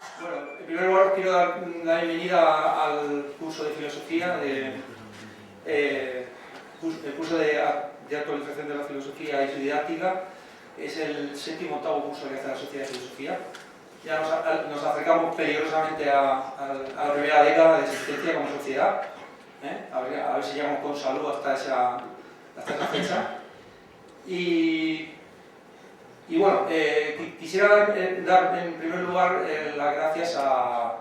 Bueno, en primer lugar quiero dar la bienvenida al curso de filosofía, el curso de actualización de la filosofía y su didáctica. Es el séptimo o octavo curso que hace la Sociedad de Filosofía. Ya nos acercamos peligrosamente a la primera década de existencia como sociedad. A ver si llegamos con salud hasta esa fecha. Y bueno, quisiera dar en primer lugar las gracias a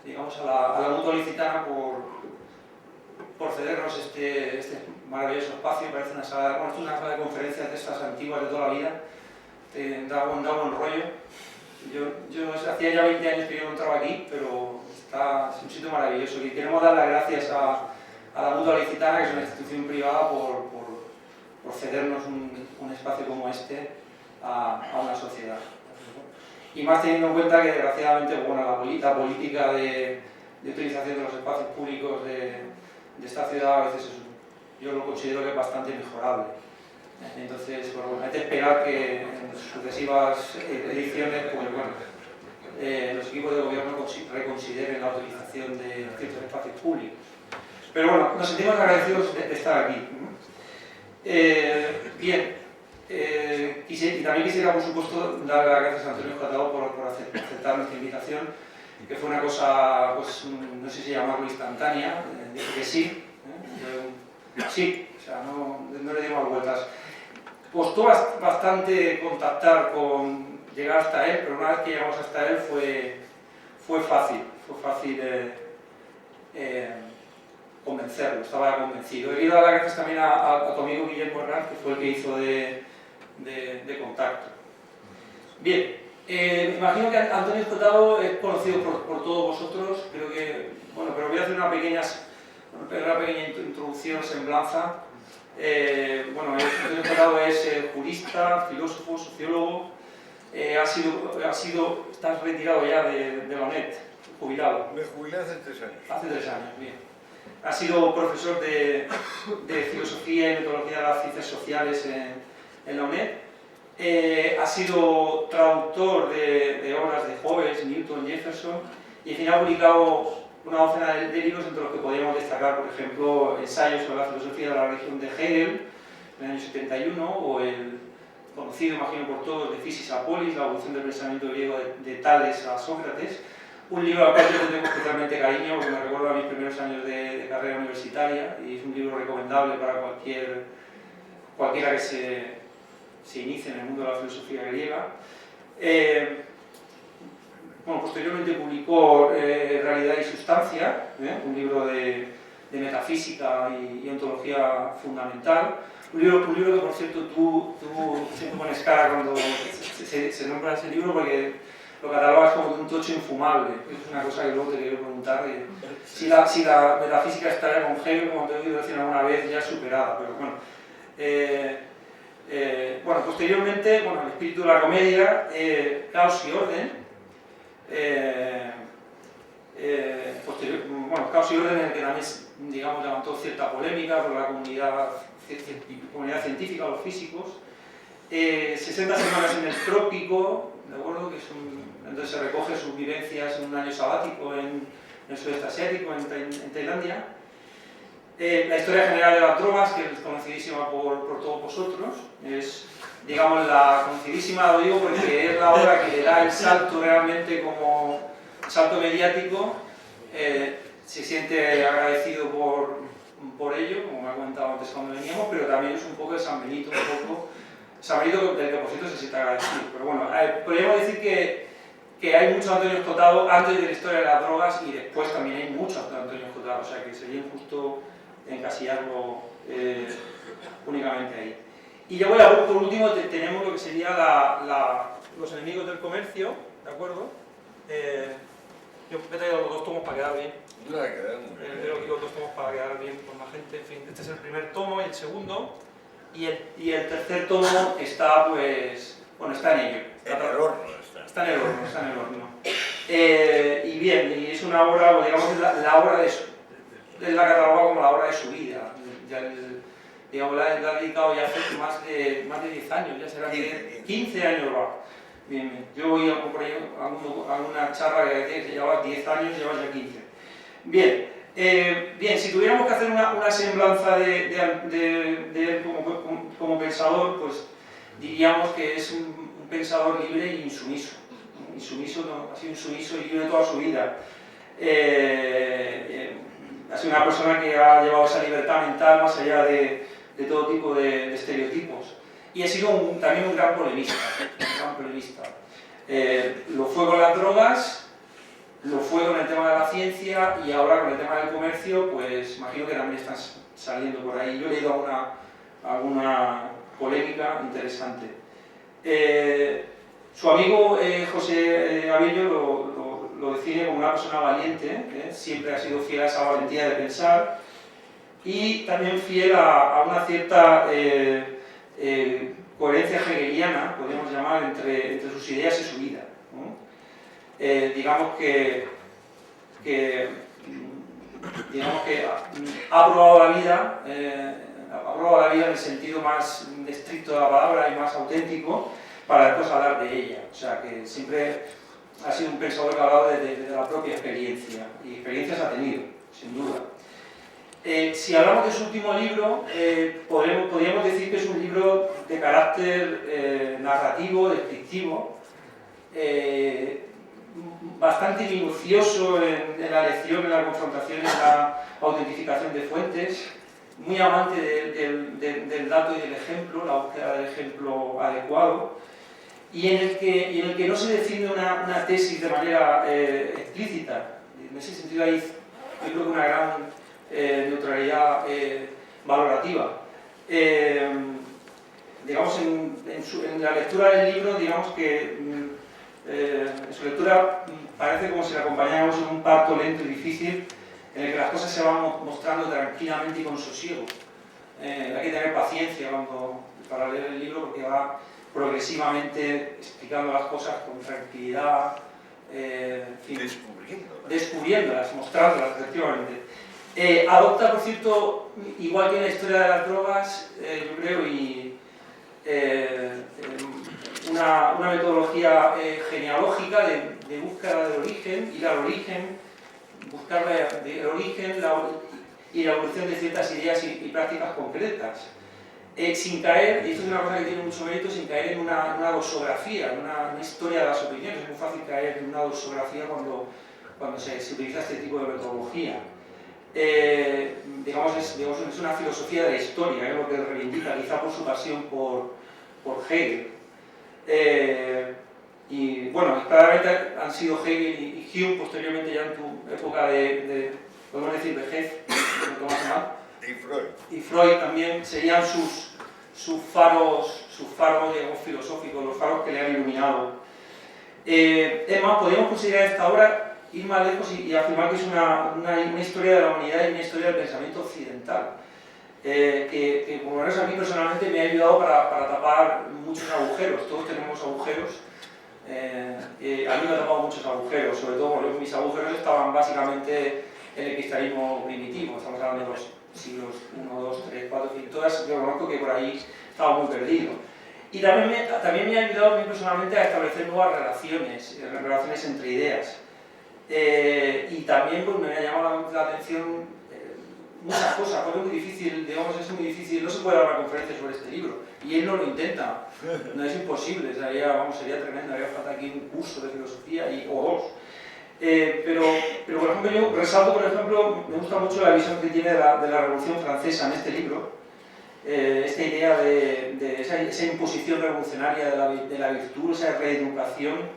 la Mutua Licitana por cedernos este maravilloso espacio. Parece una sala, bueno, esto es una sala de conferencias de estas antiguas de toda la vida. Da buen rollo. Yo hacía ya 20 años que yo no entraba aquí, pero es un sitio maravilloso. Y queremos dar las gracias a la Mutua Licitana, que es una institución privada, por cedernos un espacio como este a una sociedad. Y más teniendo en cuenta que, desgraciadamente, bueno, la política de utilización de los espacios públicos de esta ciudad a veces yo lo considero que es bastante mejorable. Entonces, bueno, hay que esperar que en sucesivas ediciones, pues, bueno, los equipos de gobierno reconsideren la utilización de ciertos espacios públicos. Pero bueno, nos sentimos agradecidos de estar aquí. Bien, y también quisiera, por supuesto, dar las gracias a Antonio Escotado por aceptar nuestra invitación, que fue una cosa, pues, no sé si llamarlo instantánea, dijo que sí, sí, o sea, no le dimos vueltas. Costó bastante llegar hasta él, pero una vez que llegamos hasta él fue fácil convencerlo, estaba ya convencido. He querido dar las gracias también a tu amigo Guillermo Hernández, que fue el que hizo de contacto. Bien, imagino que Antonio Escotado es conocido por todos vosotros, creo que, bueno, pero voy a hacer una pequeña introducción, semblanza. Bueno, Antonio Escotado es jurista, filósofo, sociólogo, estás retirado ya de la UNED, jubilado. Me jubilé hace 3 años. Hace 3 años, bien. Ha sido profesor de filosofía y metodología de las ciencias sociales en la UNED. Ha sido traductor de obras de Hobbes, Newton, Jefferson, y en fin ha publicado una docena de libros entre los que podríamos destacar, por ejemplo, Ensayos sobre la filosofía de la religión de Hegel, en el año 71, o el conocido, imagino por todos, de Physis a Polis, la evolución del pensamiento griego de Tales a Sócrates. Un libro al cual yo tengo especialmente cariño porque me recuerda a mis primeros años de carrera universitaria, y es un libro recomendable para cualquiera que se inicie en el mundo de la filosofía griega. Bueno, posteriormente publicó Realidad y Sustancia, un libro de metafísica y ontología fundamental. Un libro que, por cierto, tú siempre pones cara cuando se nombra ese libro, porque lo catalogas como un tocho infumable. Es una cosa que luego te quiero preguntar. Si la metafísica estaría con Hegel, como te he oído decir alguna vez, ya superada. Pero bueno. Bueno, posteriormente, bueno, el espíritu de la comedia, Caos y Orden. Caos y Orden, en el que también, digamos, levantó cierta polémica por la comunidad científica, los físicos. 60 semanas en el trópico, ¿de acuerdo? Entonces se recoge sus vivencias en un año sabático en el sudeste asiático, en Tailandia. La historia general de las drogas, que es conocidísima por todos vosotros, es, digamos, la conocidísima, lo digo porque es la obra que le da el salto realmente como salto mediático. Se siente agradecido por ello, como me ha comentado antes cuando veníamos, pero también es un poco de San Benito, San Benito del que por cierto se siente agradecido. Pero bueno, podríamos decir que hay mucho Antonio Escotado antes de la historia de las drogas, y después también hay mucho Antonio Escotado, o sea que sería injusto encasillarlo únicamente ahí. Y ya por último tenemos lo que sería los enemigos del comercio, ¿de acuerdo? Yo me he traído los 2 tomos para quedar bien. Los 2 tomos para quedar bien con la gente. En fin, este es el primer tomo y el segundo. Y el tercer tomo está, pues, bueno, está en ello. Está en el horno. Y bien, y es una obra, digamos, la obra de la catalogada como la obra de su vida. Digamos, la ha dedicado ya hace más de 10 años, ya será 15 años va. Bien, bien. Yo oí por ahí alguna charla que decía que llevabas 10 años, llevas ya 15. Bien, bien, si tuviéramos que hacer una semblanza de él como pensador, pues diríamos que es un pensador libre e insumiso. Insumiso, no, ha sido insumiso y libre toda su vida. Ha sido una persona que ha llevado esa libertad mental más allá de todo tipo de estereotipos. Y ha sido también un gran polemista. Lo fue con las drogas, lo fue con el tema de la ciencia y ahora con el tema del comercio, pues imagino que también están saliendo por ahí. Yo he leído alguna polémica interesante. Su amigo José Abello lo define como una persona valiente, siempre ha sido fiel a esa valentía de pensar y también fiel a una cierta coherencia hegeliana, podríamos llamar, entre sus ideas y su vida, ¿no? Digamos que ha probado la vida, en el sentido más estricto de la palabra y más auténtico, para después hablar de ella. O sea, que siempre ha sido un pensador que ha hablado de la propia experiencia, y experiencias ha tenido, sin duda. Si hablamos de su último libro, podríamos decir que es un libro de carácter narrativo, descriptivo, bastante minucioso en la lección, en la confrontación, en la autentificación de fuentes, muy amante del dato y del ejemplo, la búsqueda del ejemplo adecuado, y en el que no se define una tesis de manera explícita. En ese sentido hay, yo creo que una gran neutralidad valorativa. Digamos, en la lectura del libro, digamos que en su lectura parece como si le acompañáramos en un parto lento y difícil en el que las cosas se van mostrando tranquilamente y con sosiego. Hay que tener paciencia para leer el libro porque va progresivamente explicando las cosas con tranquilidad, en fin, descubriéndolas, mostrándolas, efectivamente. Adopta, por cierto, igual que en la historia de las drogas, yo creo, una metodología genealógica de búsqueda del origen, ir al origen, buscar el origen y la evolución de ciertas ideas y prácticas concretas. Sin caer, y esto es una cosa que tiene mucho mérito, sin caer en una dosografía, en una historia de las opiniones. Es muy fácil caer en una dosografía cuando se utiliza este tipo de metodología. Digamos, es una filosofía de la historia, lo que reivindica, quizá por su pasión por Hegel. Y bueno, claramente han sido Hegel y Hume, posteriormente ya en tu época podemos decir, vejez, y Freud también, serían sus faros, digamos, filosóficos, los faros que le han iluminado. Es más, podríamos considerar esta obra, ir más lejos y afirmar que es una historia de la humanidad y una historia del pensamiento occidental, que por lo menos a mí personalmente me ha ayudado para tapar muchos agujeros. Todos tenemos agujeros. A mí me ha tapado muchos agujeros, sobre todo porque mis agujeros estaban básicamente en el cristianismo primitivo. Estamos hablando de los siglos 1, 2, 3, 4, 5, todas. Yo reconozco que por ahí estaba muy perdido. Y también me ha ayudado a mí personalmente a establecer nuevas relaciones entre ideas. Y también pues, me ha llamado la atención muchas cosas, porque es muy difícil, digamos, no se puede dar una conferencia sobre este libro, y él no lo intenta, no es imposible, sería tremendo, haría falta aquí un curso de filosofía o dos. Pero por ejemplo, yo resalto, por ejemplo, me gusta mucho la visión que tiene de la Revolución Francesa en este libro, esta idea de esa imposición revolucionaria de la virtud, esa reeducación,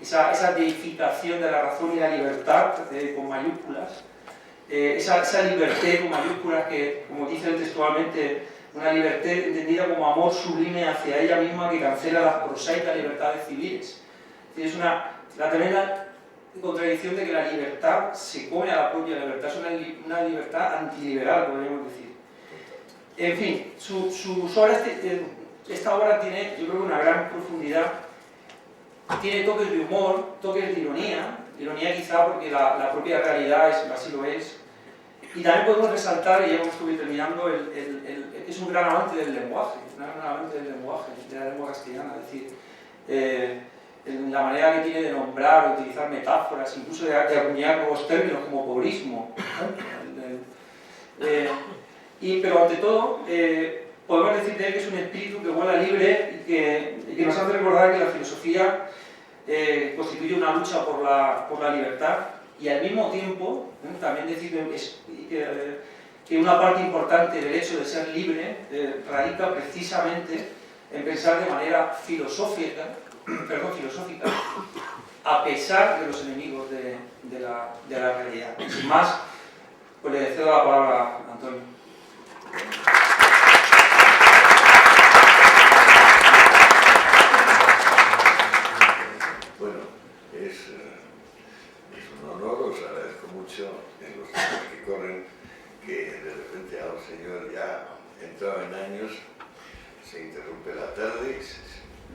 esa deificación de la razón y la libertad, con mayúsculas, esa libertad con mayúsculas que, como dice él textualmente, una libertad entendida como amor sublime hacia ella misma que cancela las prosaicas libertades civiles. Es la tremenda contradicción de que la libertad se come a la propia libertad, es una libertad antiliberal, podríamos decir. En fin, esta obra tiene, yo creo, una gran profundidad. Tiene toques de humor, toques de ironía quizá porque la propia realidad así lo es. Y también podemos resaltar, y ya hemos estado terminando, es un gran amante del lenguaje, de la lengua castellana. Es decir, en la manera que tiene de nombrar o utilizar metáforas, incluso de acuñar nuevos términos como pobrismo. Pero ante todo, podemos decir de él que es un espíritu que vuela libre y que nos hace recordar que la filosofía constituye una lucha por la libertad, y al mismo tiempo también decir que una parte importante del hecho de ser libre radica precisamente en pensar de manera filosófica, a pesar de los enemigos de la realidad. Sin más, pues le cedo la palabra a Antonio. Bueno, es un honor, os agradezco mucho en los tiempos que corren que de repente a un señor ya entrado en años se interrumpe la tarde y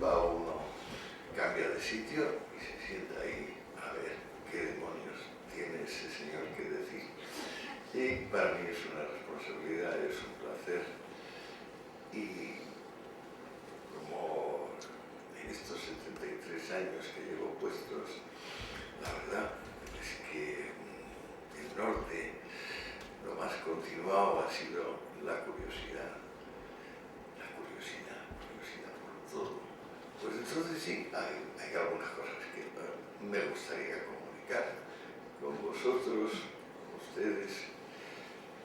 va uno, cambia de sitio y se sienta ahí a ver qué demonios tiene ese señor que decir. Y para mí es una responsabilidad, es un placer, y como en estos 73 años que llevo puestos, la verdad es que el norte, lo más continuado ha sido la curiosidad por todo. Pues entonces sí, hay algunas cosas que me gustaría comunicar con vosotros, con ustedes,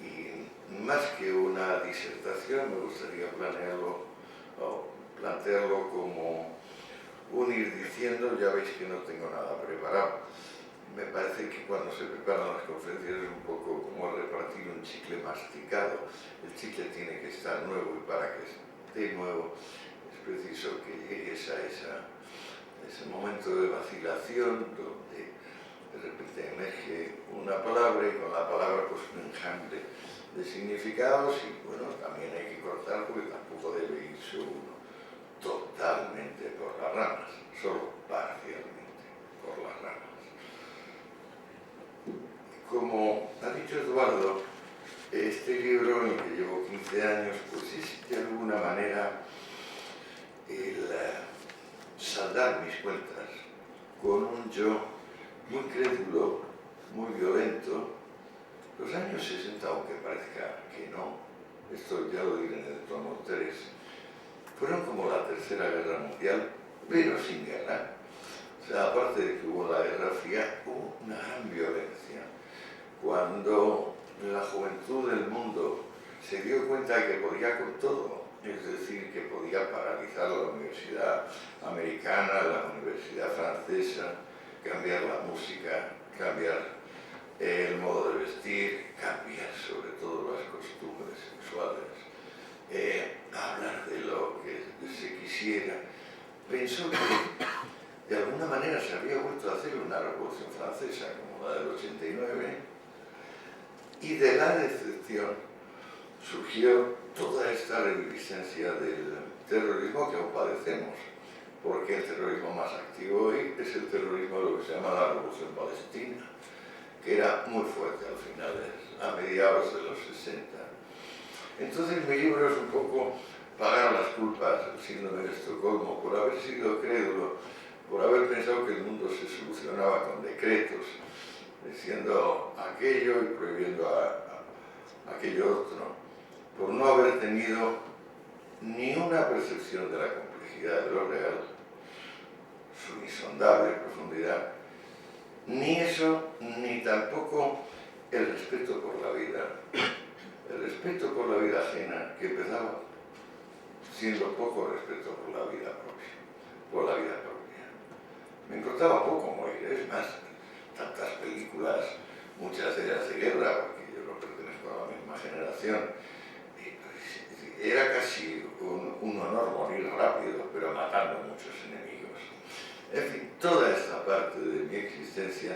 y más que una disertación me gustaría plantearlo como un ir diciendo. Ya veis que no tengo nada preparado. Me parece que cuando se preparan las conferencias es un poco como repartir un chicle masticado. El chicle tiene que estar nuevo, y para que esté nuevo es preciso que llegues a ese momento de vacilación donde de repente emerge una palabra, y con la palabra pues un enjambre de significados, y bueno, también hay que cortar porque tampoco debe irse uno totalmente por las ramas, solo parcialmente por las ramas. Como ha dicho Eduardo, este libro en el que llevo 15 años, pues es de alguna manera el saldar mis cuentas con un yo muy crédulo, muy violento. Los años 60, aunque parezca que no, esto ya lo diré en el tomo 3, fueron como la Tercera Guerra Mundial, pero sin guerra. O sea, aparte de que hubo la Guerra Fría, hubo una gran violencia. Cuando la juventud del mundo se dio cuenta de que podía con todo, es decir, que podía paralizar la universidad americana, la universidad francesa, cambiar la música, cambiar el modo de vestir, cambiar sobre todo las costumbres sexuales, hablar de lo que se quisiera, pensó que de alguna manera se había vuelto a hacer una revolución francesa como la del 89, y de la decepción surgió toda esta reminiscencia del terrorismo que aún padecemos, porque el terrorismo más activo hoy es el terrorismo de lo que se llama la Revolución Palestina, que era muy fuerte a mediados de los 60. Entonces mi libro es un poco pagar las culpas del síndrome de Estocolmo por haber sido crédulo, por haber pensado que el mundo se solucionaba con decretos, diciendo aquello y prohibiendo aquello otro, por no haber tenido ni una percepción de la complejidad de lo real, su insondable profundidad, ni eso, ni tampoco el respeto por la vida. El respeto por la vida ajena, que empezaba siendo poco respeto por la vida propia. Me importaba poco morir, es más, tantas películas, muchas de ellas de guerra, porque yo no pertenezco a la misma generación, era casi un honor morir rápido, pero matando muchos enemigos. En fin, toda esta parte de mi existencia,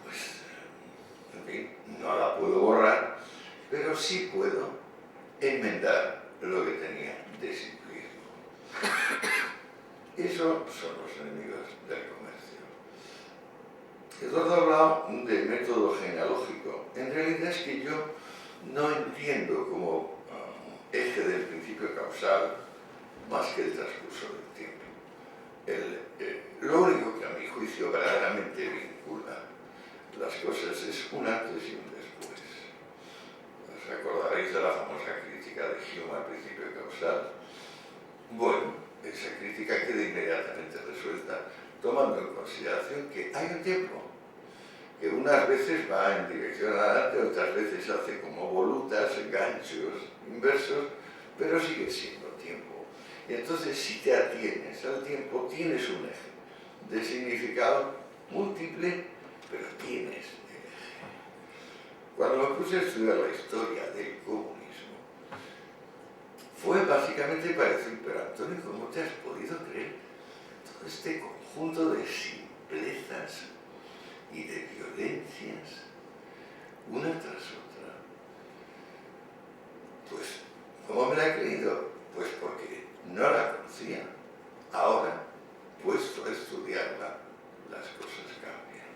pues, en fin, no la puedo borrar, pero sí puedo enmendar lo que tenía de simplismo. Esos son los enemigos del comercio. Eduardo ha hablado de método genealógico. En realidad es que yo no entiendo como eje del principio causal más que el transcurso del tiempo. Lo único que a mi juicio verdaderamente vincula las cosas es un antes y un después. Os acordaréis de la famosa crítica de Hume al principio causal. Bueno, esa crítica queda inmediatamente resuelta, tomando en consideración que hay un tiempo, que unas veces va en dirección adelante, otras veces hace como volutas, ganchos inversos, pero sigue siendo tiempo. Y entonces, si te atienes al tiempo, tienes un eje de significado múltiple, pero tienes el eje. Cuando me puse a estudiar la historia del comunismo, fue básicamente para decir, pero Antonio, ¿cómo te has podido creer todo este conjunto de simplezas y de violencias, una tras otra? Pues, ¿cómo me la he creído? Pues porque no la conocía. Ahora, puesto a estudiarla, las cosas cambian.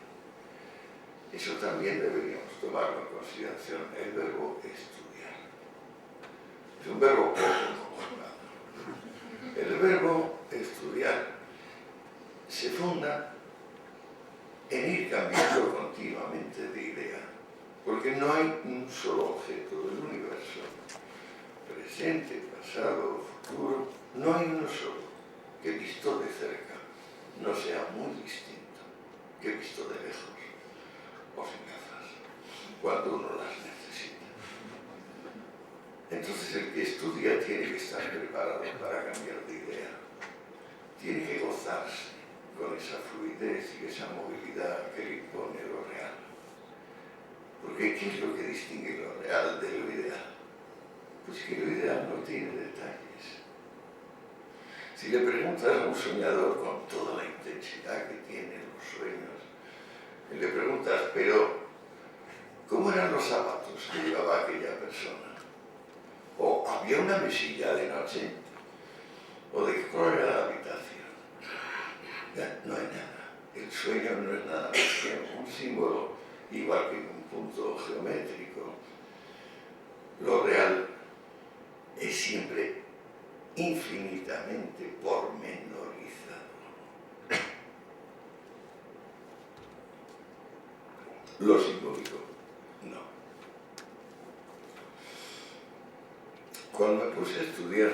Eso también deberíamos tomarlo en consideración, el verbo estudiar. Es un verbo poco conjugado. El verbo estudiar se funda en ir cambiando continuamente de idea, porque no hay un solo objeto del universo, presente, pasado, futuro, no hay uno solo que visto de cerca no sea muy distinto que visto de lejos o sin gafas, cuando uno las necesita. Entonces el que estudia tiene que estar preparado para cambiar de idea, tiene que gozarse con esa fluidez y esa movilidad que le impone lo real. Porque ¿qué es lo que distingue lo real de lo ideal? Pues que lo ideal no tiene detalles. Si le preguntas a un soñador con toda la intensidad que tienen los sueños, y le preguntas, pero ¿cómo eran los zapatos que llevaba aquella persona? ¿O había una mesilla de noche? ¿O de qué color era la habitación? Ya, no hay nada. El sueño no es nada más que un símbolo, igual que un punto geométrico. Lo real es siempre infinitamente pormenorizado. Lo simbólico, no. Cuando me puse a estudiar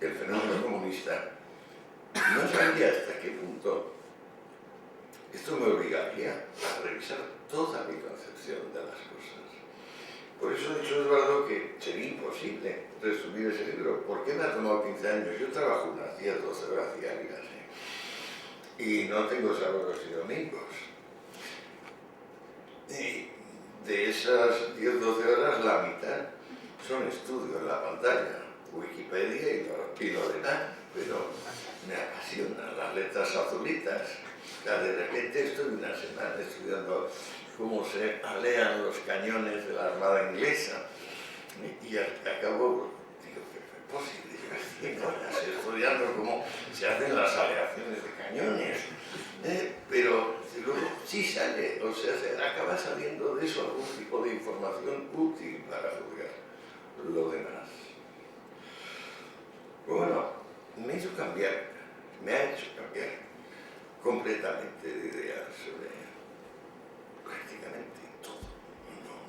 el fenómeno comunista, no sabía hasta qué punto esto me obligaría a revisar toda mi concepción de las cosas. Por eso he dicho, Eduardo, que sería imposible resumir ese libro. ¿Por qué me ha tomado 15 años? Yo trabajo unas 10, 12 horas diarias, y no tengo sábados y domingos. Y de esas 10, 12 horas, la mitad son estudios en la pantalla, Wikipedia y lo demás, pero me apasionan las letras azulitas. O sea, de repente estoy una semana estudiando cómo se alean los cañones de la Armada inglesa, y acabo, digo, que es posible, llevar 100 horas estudiando cómo se hacen las aleaciones de cañones, pero luego sí sale, o sea, acaba saliendo de eso algún tipo de información útil para juzgar lo demás. Bueno, me ha hecho cambiar completamente de idea sobre prácticamente todo.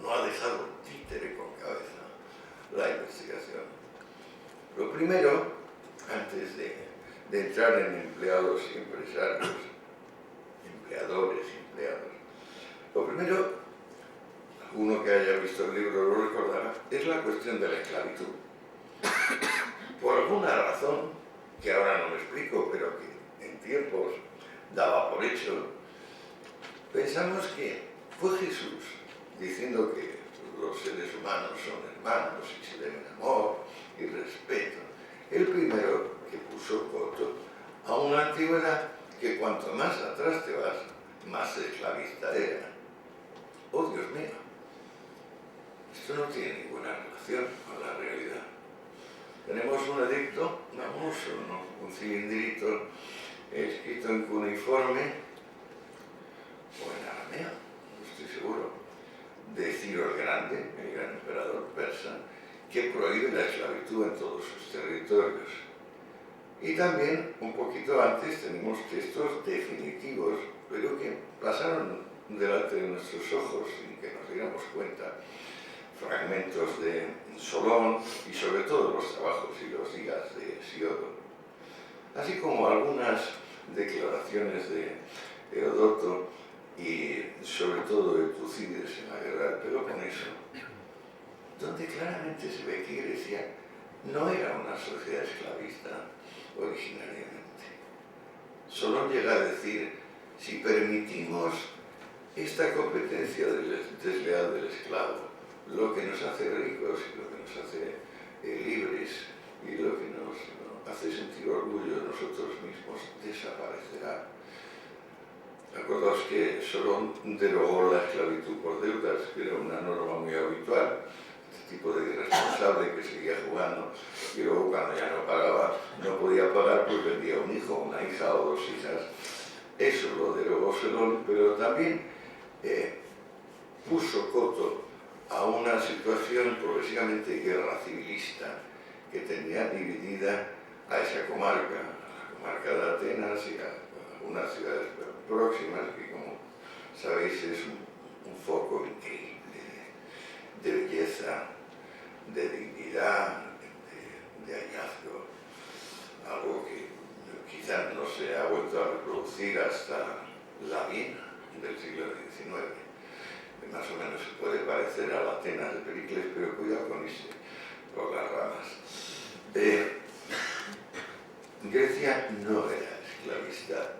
No ha dejado títere con cabeza la investigación. Lo primero, antes de entrar en empleados y empresarios, empleadores y empleados, lo primero, alguno que haya visto el libro lo recordará, es la cuestión de la esclavitud. Por alguna razón, que ahora no me explico, pero que en tiempos daba por hecho, pensamos que fue Jesús, diciendo que los seres humanos son hermanos y se deben amor y respeto, el primero que puso coto a una antigüedad que cuanto más atrás te vas, más esclavista era. Oh, Dios mío, esto no tiene ninguna relación con la realidad. Tenemos un edicto, un cilindrito escrito en cuneiforme, o en arameo, no estoy seguro, de Ciro el Grande, el gran emperador persa, que prohíbe la esclavitud en todos sus territorios. Y también, un poquito antes, tenemos textos definitivos, pero que pasaron delante de nuestros ojos sin que nos diéramos cuenta. Fragmentos de Solón y sobre todo los trabajos y los días de Hesíodo, así como algunas declaraciones de Heródoto y sobre todo de Tucídides en la guerra del Peloponeso, donde claramente se ve que Grecia no era una sociedad esclavista originariamente. Solón llega a decir, si permitimos esta competencia desleal del esclavo, lo que nos hace ricos y lo que nos hace libres y lo que nos hace sentir orgullo de nosotros mismos desaparecerá. Acordaos que Solón derogó la esclavitud por deudas, que era una norma muy habitual, este tipo de irresponsable que seguía jugando y luego cuando ya no pagaba, no podía pagar, pues vendía un hijo, una hija o dos hijas. Eso lo derogó Solón, pero también puso coto a una situación progresivamente guerra civilista que tenía dividida a esa comarca, a la comarca de Atenas y a algunas ciudades próximas, que como sabéis es un foco increíble de belleza, de dignidad, de hallazgo, algo que quizás no se ha vuelto a reproducir hasta la Viena del siglo XIX. Más o menos se puede parecer a la Atenas de Pericles, pero cuidado con irse por las ramas. Grecia no era esclavista.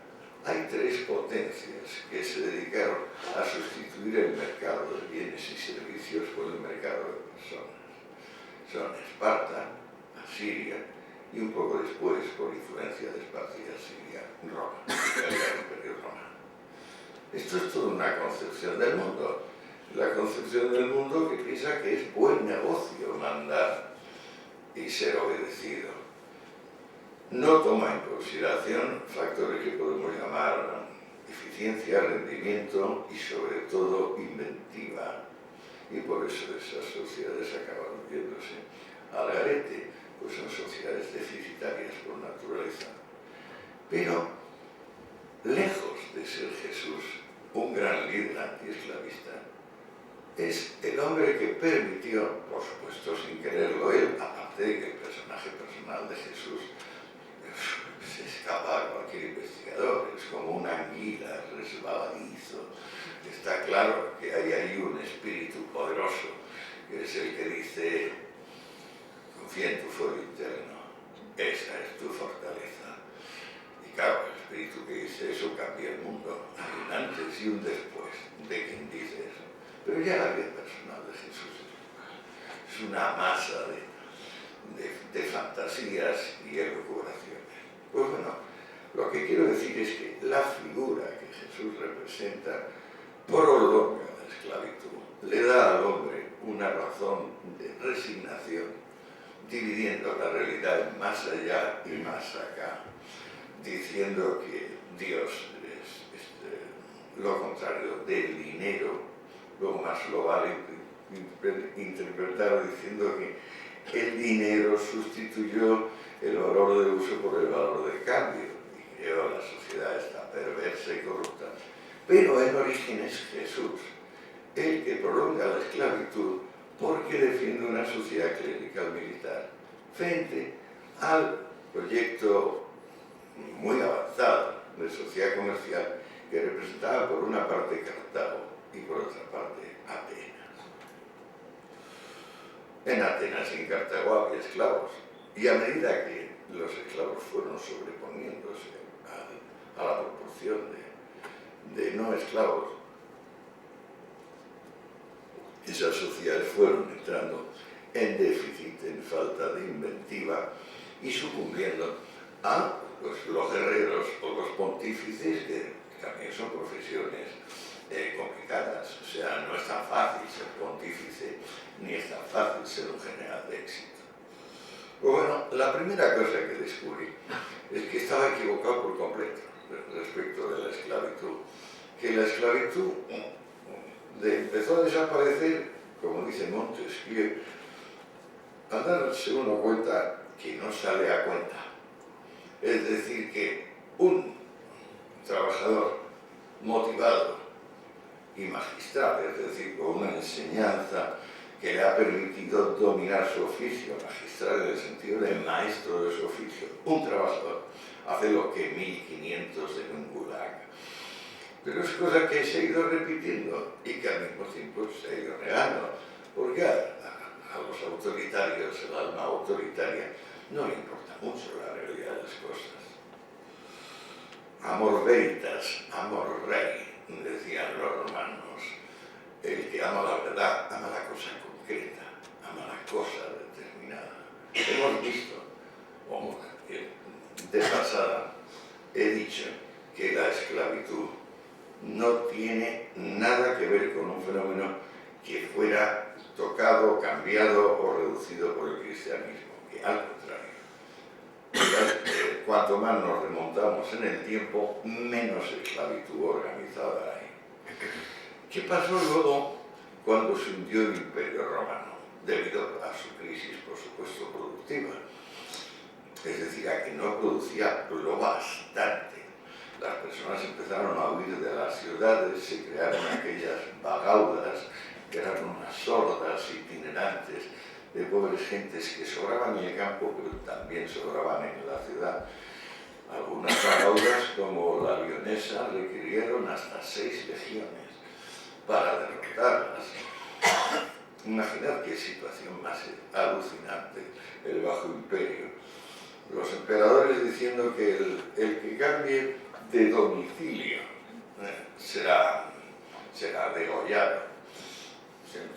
Hay tres potencias que se dedicaron a sustituir el mercado de bienes y servicios por el mercado de personas. Son Esparta, Asiria y un poco después, por influencia de Esparta y Asiria, Roma, el Imperio Romano. Esto es toda una concepción del mundo. La concepción del mundo que piensa que es buen negocio mandar y ser obedecido. No toma en consideración factores que podemos llamar eficiencia, rendimiento y sobre todo inventiva. Y por eso esas sociedades acaban yéndose al garete, pues son sociedades deficitarias por naturaleza. Pero, lejos de ser Jesús un gran líder antiesclavista, es el hombre que permitió, por supuesto sin quererlo él, aparte de que el personaje personal de Jesús se escapa a cualquier investigador, es como una anguila resbaladizo. Está claro que hay ahí un espíritu poderoso, que es el que dice, confía en tu fuego interno, esa es tu fortaleza. Y claro, el espíritu que dice eso cambia el mundo, hay un antes y un después de quien dice eso. Pero ya la vida personal de Jesús es una masa de fantasías y elucubraciones. Pues bueno, lo que quiero decir es que la figura que Jesús representa prolonga la esclavitud, le da al hombre una razón de resignación, dividiendo la realidad en más allá y más acá, diciendo que Dios es lo contrario del dinero. Luego más lo vale interpretar diciendo que el dinero sustituyó el valor de uso por el valor de cambio y creó la sociedad esta perversa y corrupta. Pero en origen es Jesús, el que prolonga la esclavitud porque defiende una sociedad clerical militar frente al proyecto muy avanzado de sociedad comercial que representaba por una parte Cartago y por otra parte Atenas. En Atenas y en Cartago había esclavos, y a medida que los esclavos fueron sobreponiéndose a la proporción de no esclavos, esas sociedades fueron entrando en déficit, en falta de inventiva y sucumbiendo a los guerreros o los pontífices, que también son profesiones complicadas. O sea, no es tan fácil ser pontífice ni es tan fácil ser un general de éxito. Pues bueno, la primera cosa que descubrí es que estaba equivocado por completo respecto de la esclavitud. Que la esclavitud empezó a desaparecer, como dice Montesquieu, al darse uno cuenta que no sale a cuenta. Es decir, que un trabajador motivado y magistral, es decir, con una enseñanza que le ha permitido dominar su oficio, magistral en el sentido de maestro de su oficio, un trabajador hace lo que 1500 en un gulag. Pero es cosa que se ha ido repitiendo y que al mismo tiempo se ha ido negando, porque a los autoritarios, el alma autoritaria, no le importa mucho la realidad de las cosas. Amor veritas, amor rei, decían los romanos. El que ama la verdad, ama la cosa concreta, ama la cosa determinada. Hemos visto, de pasada, he dicho que la esclavitud no tiene nada que ver con un fenómeno que fuera tocado, cambiado o reducido por el cristianismo, que al contrario. Cuanto más nos remontamos en el tiempo, menos esclavitud organizada hay. ¿Qué pasó luego cuando se hundió el Imperio Romano? Debido a su crisis, por supuesto, productiva. Es decir, a que no producía lo bastante. Las personas empezaron a huir de las ciudades, se crearon aquellas vagaudas, que eran unas hordas itinerantes de pobres gentes que sobraban en el campo, pero también sobraban en la ciudad. Algunas vagaudas, como la lionesa, requirieron hasta 6 legiones para derrotarlas. Imaginad qué situación más alucinante, el Bajo Imperio. Los emperadores diciendo que el que cambie de domicilio será degollado,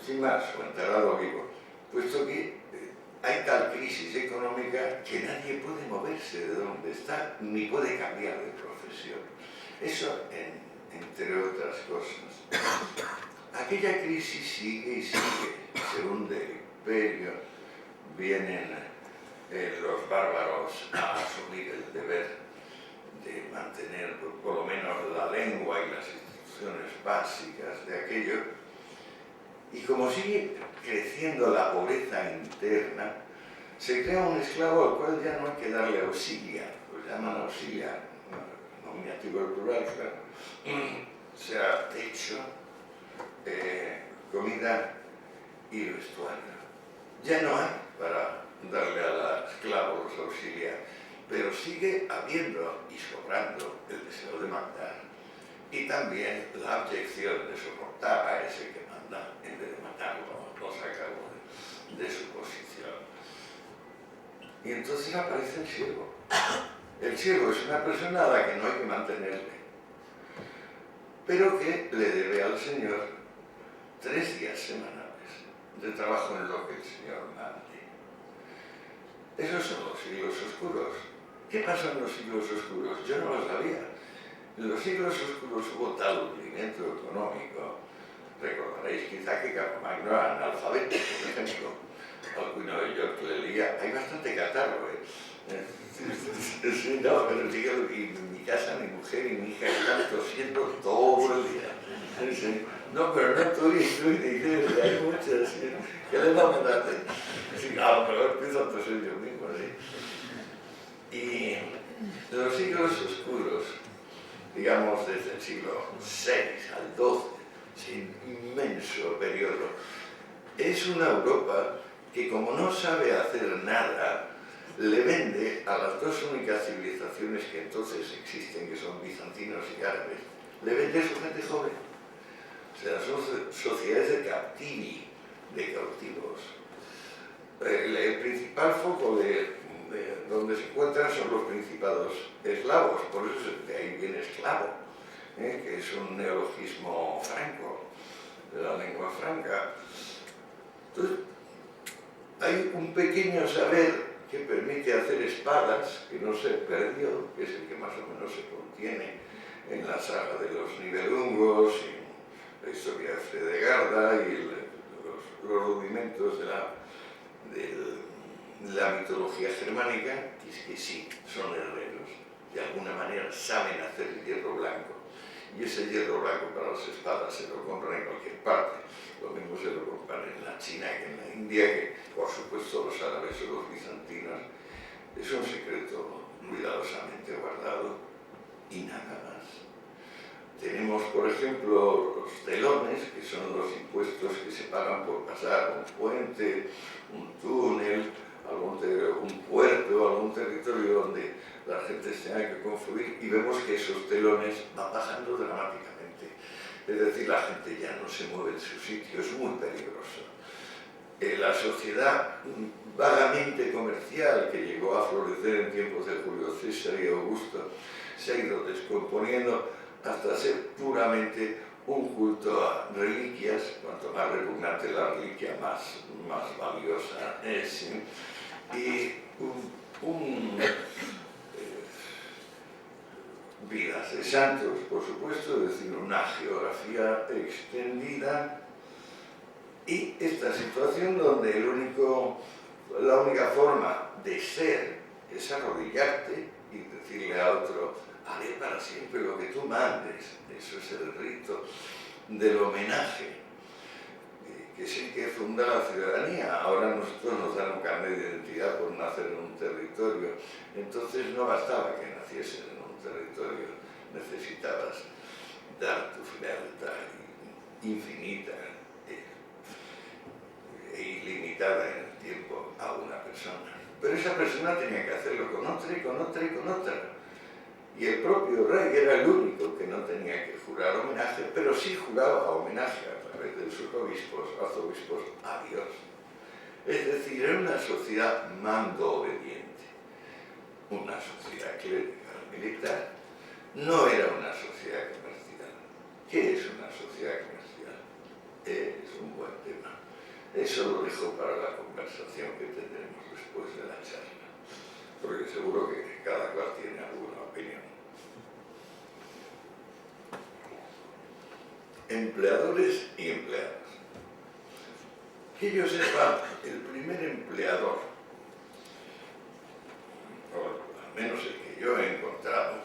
sin más, o enterrado vivo, puesto que hay tal crisis económica que nadie puede moverse de donde está, ni puede cambiar de profesión. Eso, entre otras cosas. Aquella crisis sigue y sigue, se hunde el imperio, vienen los bárbaros a asumir el deber de mantener por lo menos la lengua y las instituciones básicas de aquello, y como sigue creciendo la pobreza interna, se crea un esclavo al cual ya no hay que darle auxiliar, lo llaman auxiliar, nominativo del plural, claro, sea techo, comida y vestuario. Ya no hay para darle al esclavo los auxiliares, pero sigue habiendo y sobrando el deseo de matar y también la abyección de soportar a ese que manda en vez de matarlo, lo saca de su posición. Y entonces aparece el siervo. El siervo es una persona a la que no hay que mantenerle, pero que le debe al Señor 3 días semanales de trabajo en lo que el Señor mande. Esos son los siglos oscuros. ¿Qué pasó en los siglos oscuros? Yo no lo sabía. En los siglos oscuros hubo tal hundimiento económico. Recordaréis quizá que Carlomagno era analfabeto, por ejemplo. Alguno de ellos le leía. Hay bastante catarro, Sí, no, pero digo, en mi casa, mi mujer y mi hija están tosiendo todo el día. Sí. No, pero no estoy diciendo, hay muchas. ¿Sí? ¿Qué les vamos a hacer? Sí, a lo mejor empiezo a toser yo mismo, ¿sí? Y los siglos oscuros, digamos desde el siglo VI al XII, ese inmenso periodo, es una Europa que, como no sabe hacer nada, le vende a las dos únicas civilizaciones que entonces existen, que son bizantinos y árabes, le vende a su gente joven. O sea, son sociedades de captivi, de cautivos. El principal foco de donde se encuentran son los principados eslavos, por eso de ahí viene esclavo, que es un neologismo franco, de la lengua franca. Entonces, hay un pequeño saber que permite hacer espadas, que no se perdió, que es el que más o menos se contiene en la saga de los Nibelungos, y la historia de Fredegarda y los rudimentos de la mitología germánica, que es que sí, son herreros, de alguna manera saben hacer hierro blanco, y ese hierro blanco para las espadas se lo compran en cualquier parte. Lo mismo se lo compran en la China que en la India, que por supuesto los árabes o los bizantinos. Es un secreto cuidadosamente guardado y nada más. Tenemos, por ejemplo, los telones, que son los impuestos que se pagan por pasar un puente, un túnel, un puerto, algún territorio donde la gente se tenga que confluir, y vemos que esos telones van bajando dramáticamente. Es decir, la gente ya no se mueve de su sitio, es muy peligroso. La sociedad vagamente comercial que llegó a florecer en tiempos de Julio César y Augusto se ha ido descomponiendo hasta ser puramente un culto a reliquias. Cuanto más repugnante la reliquia, más valiosa es. Y vidas de santos, por supuesto, es decir, una geografía extendida, y esta situación donde la única forma de ser es arrodillarte y decirle a otro: haré para siempre lo que tú mandes. Eso es el rito del homenaje, que es el que funda la ciudadanía. Ahora nosotros nos dan un carnet de identidad por nacer en un territorio. Entonces no bastaba que naciesen en un territorio, necesitabas dar tu lealtad infinita e ilimitada en el tiempo a una persona. Pero esa persona tenía que hacerlo con otra y con otra y con otra. Y el propio rey era el único que no tenía que jurar homenaje, pero sí juraba homenaje a través de sus arzobispos, a Dios. Es decir, era una sociedad mando-obediente, una sociedad clerical militar. No era una sociedad comercial. ¿Qué es una sociedad comercial? Es un buen tema. Eso lo dejo para la conversación que tendremos después de la charla, porque seguro que cada cual tiene alguna opinión. Empleadores y empleados. Que yo sepa, el primer empleador, o al menos el que yo he encontrado,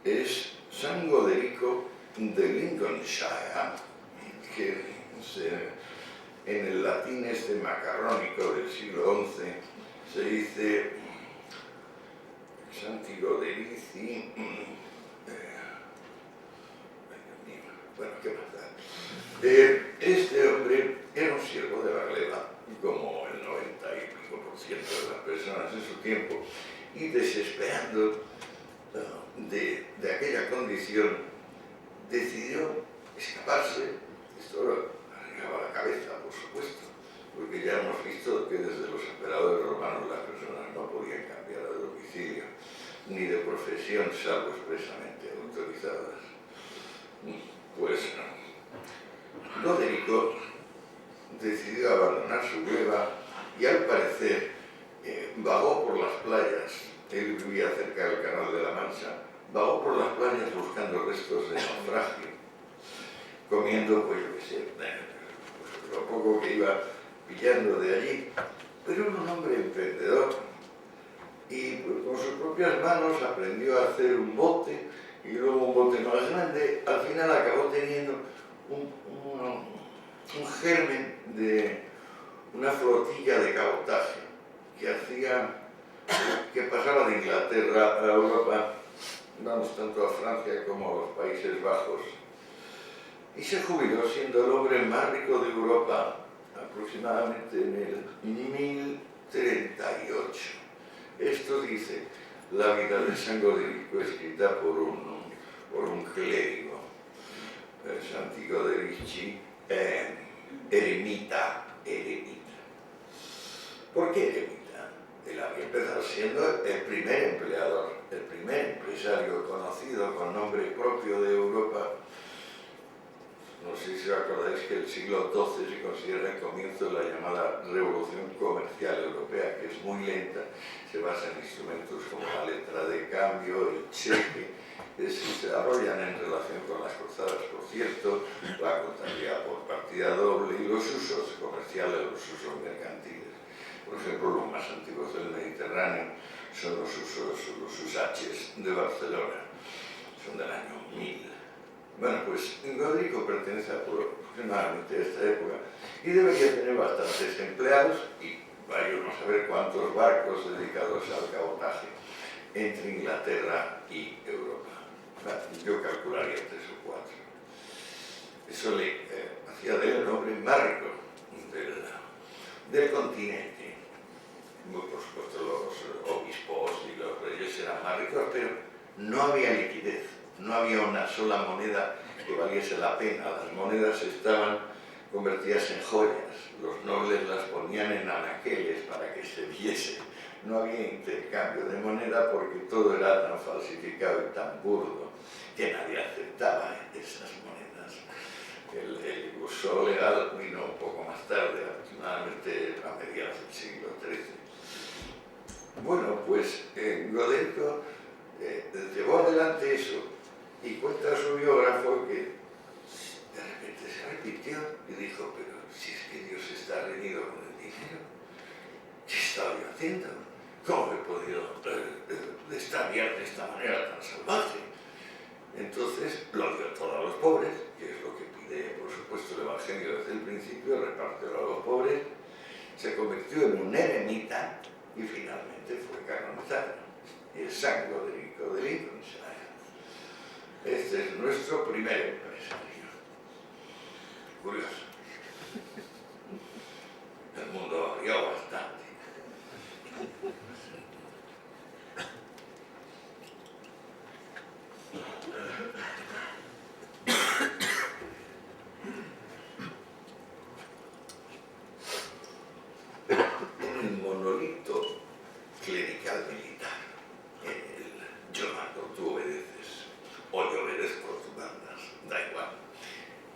es San Goderico de Lincolnshire, que en el latín macarrónico del siglo XI se dice Santi Goderici. Bueno, ¿qué más da? Este hombre era un siervo de la gleba, como el 90% de las personas en su tiempo, y desesperando de aquella condición, decidió escaparse. Esto arreglaba la cabeza, por supuesto, porque ya hemos visto que desde los emperadores romanos las personas no podían cambiar de domicilio, ni de profesión, salvo expresamente autorizadas. Pues Goderico decidió abandonar su gleba y, al parecer, vagó por las playas. Él vivía cerca del Canal de la Mancha. Vagó por las playas buscando restos de naufragio, comiendo, pues yo qué sé, pues lo poco que iba pillando de allí. Pero era un hombre emprendedor y, pues, con sus propias manos aprendió a hacer un bote, y luego un bote más grande. Al final acabó teniendo un germen de una flotilla de cabotaje que pasaba de Inglaterra a Europa, vamos, tanto a Francia como a los Países Bajos, y se jubiló siendo el hombre más rico de Europa aproximadamente en el 1038. Esto dice la vida de San Goderico, escrita por un clérigo, Santi Goderici, eremita. ¿Por qué eremita? Él había empezado siendo el primer empleador, el primer empresario conocido con nombre propio de Europa. No sé si os acordáis que el siglo XII se considera el comienzo de la llamada Revolución Comercial Europea, que es muy lenta, se basa en instrumentos como la letra de cambio, el cheque, que se desarrollan en relación con las cruzadas, por cierto, la contabilidad por partida doble y los usos comerciales, los usos mercantiles. Por ejemplo, los más antiguos del Mediterráneo son los usaches de Barcelona, son del año 1000. Bueno, pues Goderico pertenece aproximadamente a esta época y debería tener bastantes empleados y vayamos a ver cuántos barcos dedicados al cabotaje entre Inglaterra y Europa. Yo calcularía 3 o 4. Eso le hacía de él el hombre más rico del continente. Por supuesto, los obispos y los reyes eran más ricos, pero no había liquidez, no había una sola moneda que valiese la pena. Las monedas estaban convertidas en joyas, los nobles las ponían en anaqueles para que se viese. No había intercambio de moneda porque todo era tan falsificado y tan burdo que nadie aceptaba esas monedas. El uso legal vino un poco más tarde, aproximadamente a mediados del siglo XIII. Bueno, pues Goderico llevó adelante eso y cuenta su biógrafo que de repente se arrepintió y dijo, pero si es que Dios está reñido con el dinero, ¿qué estaba yo haciendo? ¿Cómo he podido extraviar de esta manera tan salvaje? Entonces lo dio todo a los pobres, que es lo que pide, por supuesto, el Evangelio desde el principio, repartió a los pobres, se convirtió en un eremita y finalmente fue canonizado. El San Goderico de Lincolnshire. Este es nuestro primer empresario. Curioso. El mundo varió bastante. El monolito clerical militar, yo mando, tú obedeces, o yo obedezco, tú mandas, da igual.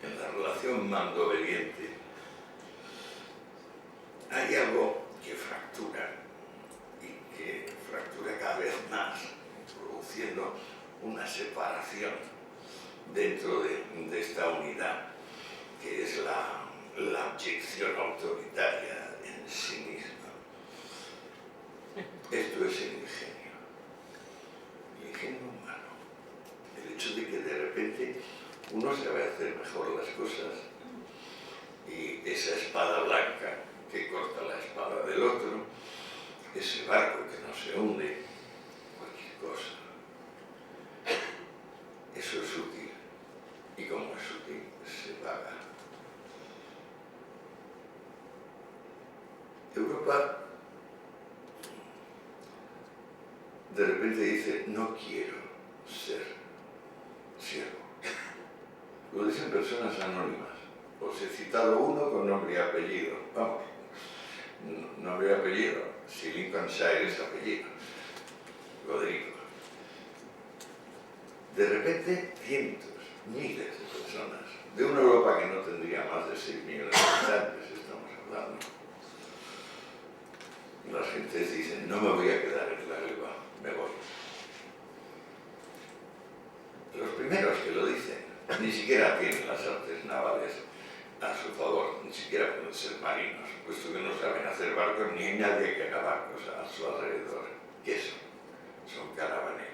En la relación mando-obediente hay algo que fractura, y que fractura cada vez más, produciendo una separación dentro de esta unidad, que es la abyección autoritaria en sí misma. Esto es el ingenio humano. El hecho de que de repente uno sabe hacer mejor las cosas y esa espada blanca que corta la espada del otro, ese barco que no se hunde, cualquier cosa. Eso es útil y como es útil, se paga. Europa de repente dice, no quiero ser siervo. Lo dicen personas anónimas. Os he citado uno con nombre y apellido. Vamos, nombre y apellido. Si Lincolnshire es apellido. Goderico. De repente, cientos, miles de personas, de una Europa que no tendría más de 6 millones de habitantes, estamos hablando. Las gentes dicen, no me voy a quedar en la Elba, me voy. Los primeros que lo dicen ni siquiera tienen las artes navales a su favor, ni siquiera pueden ser marinos, puesto que no saben hacer barcos, ni hay nadie que haga barcos a su alrededor. ¿Qué son caravaneros.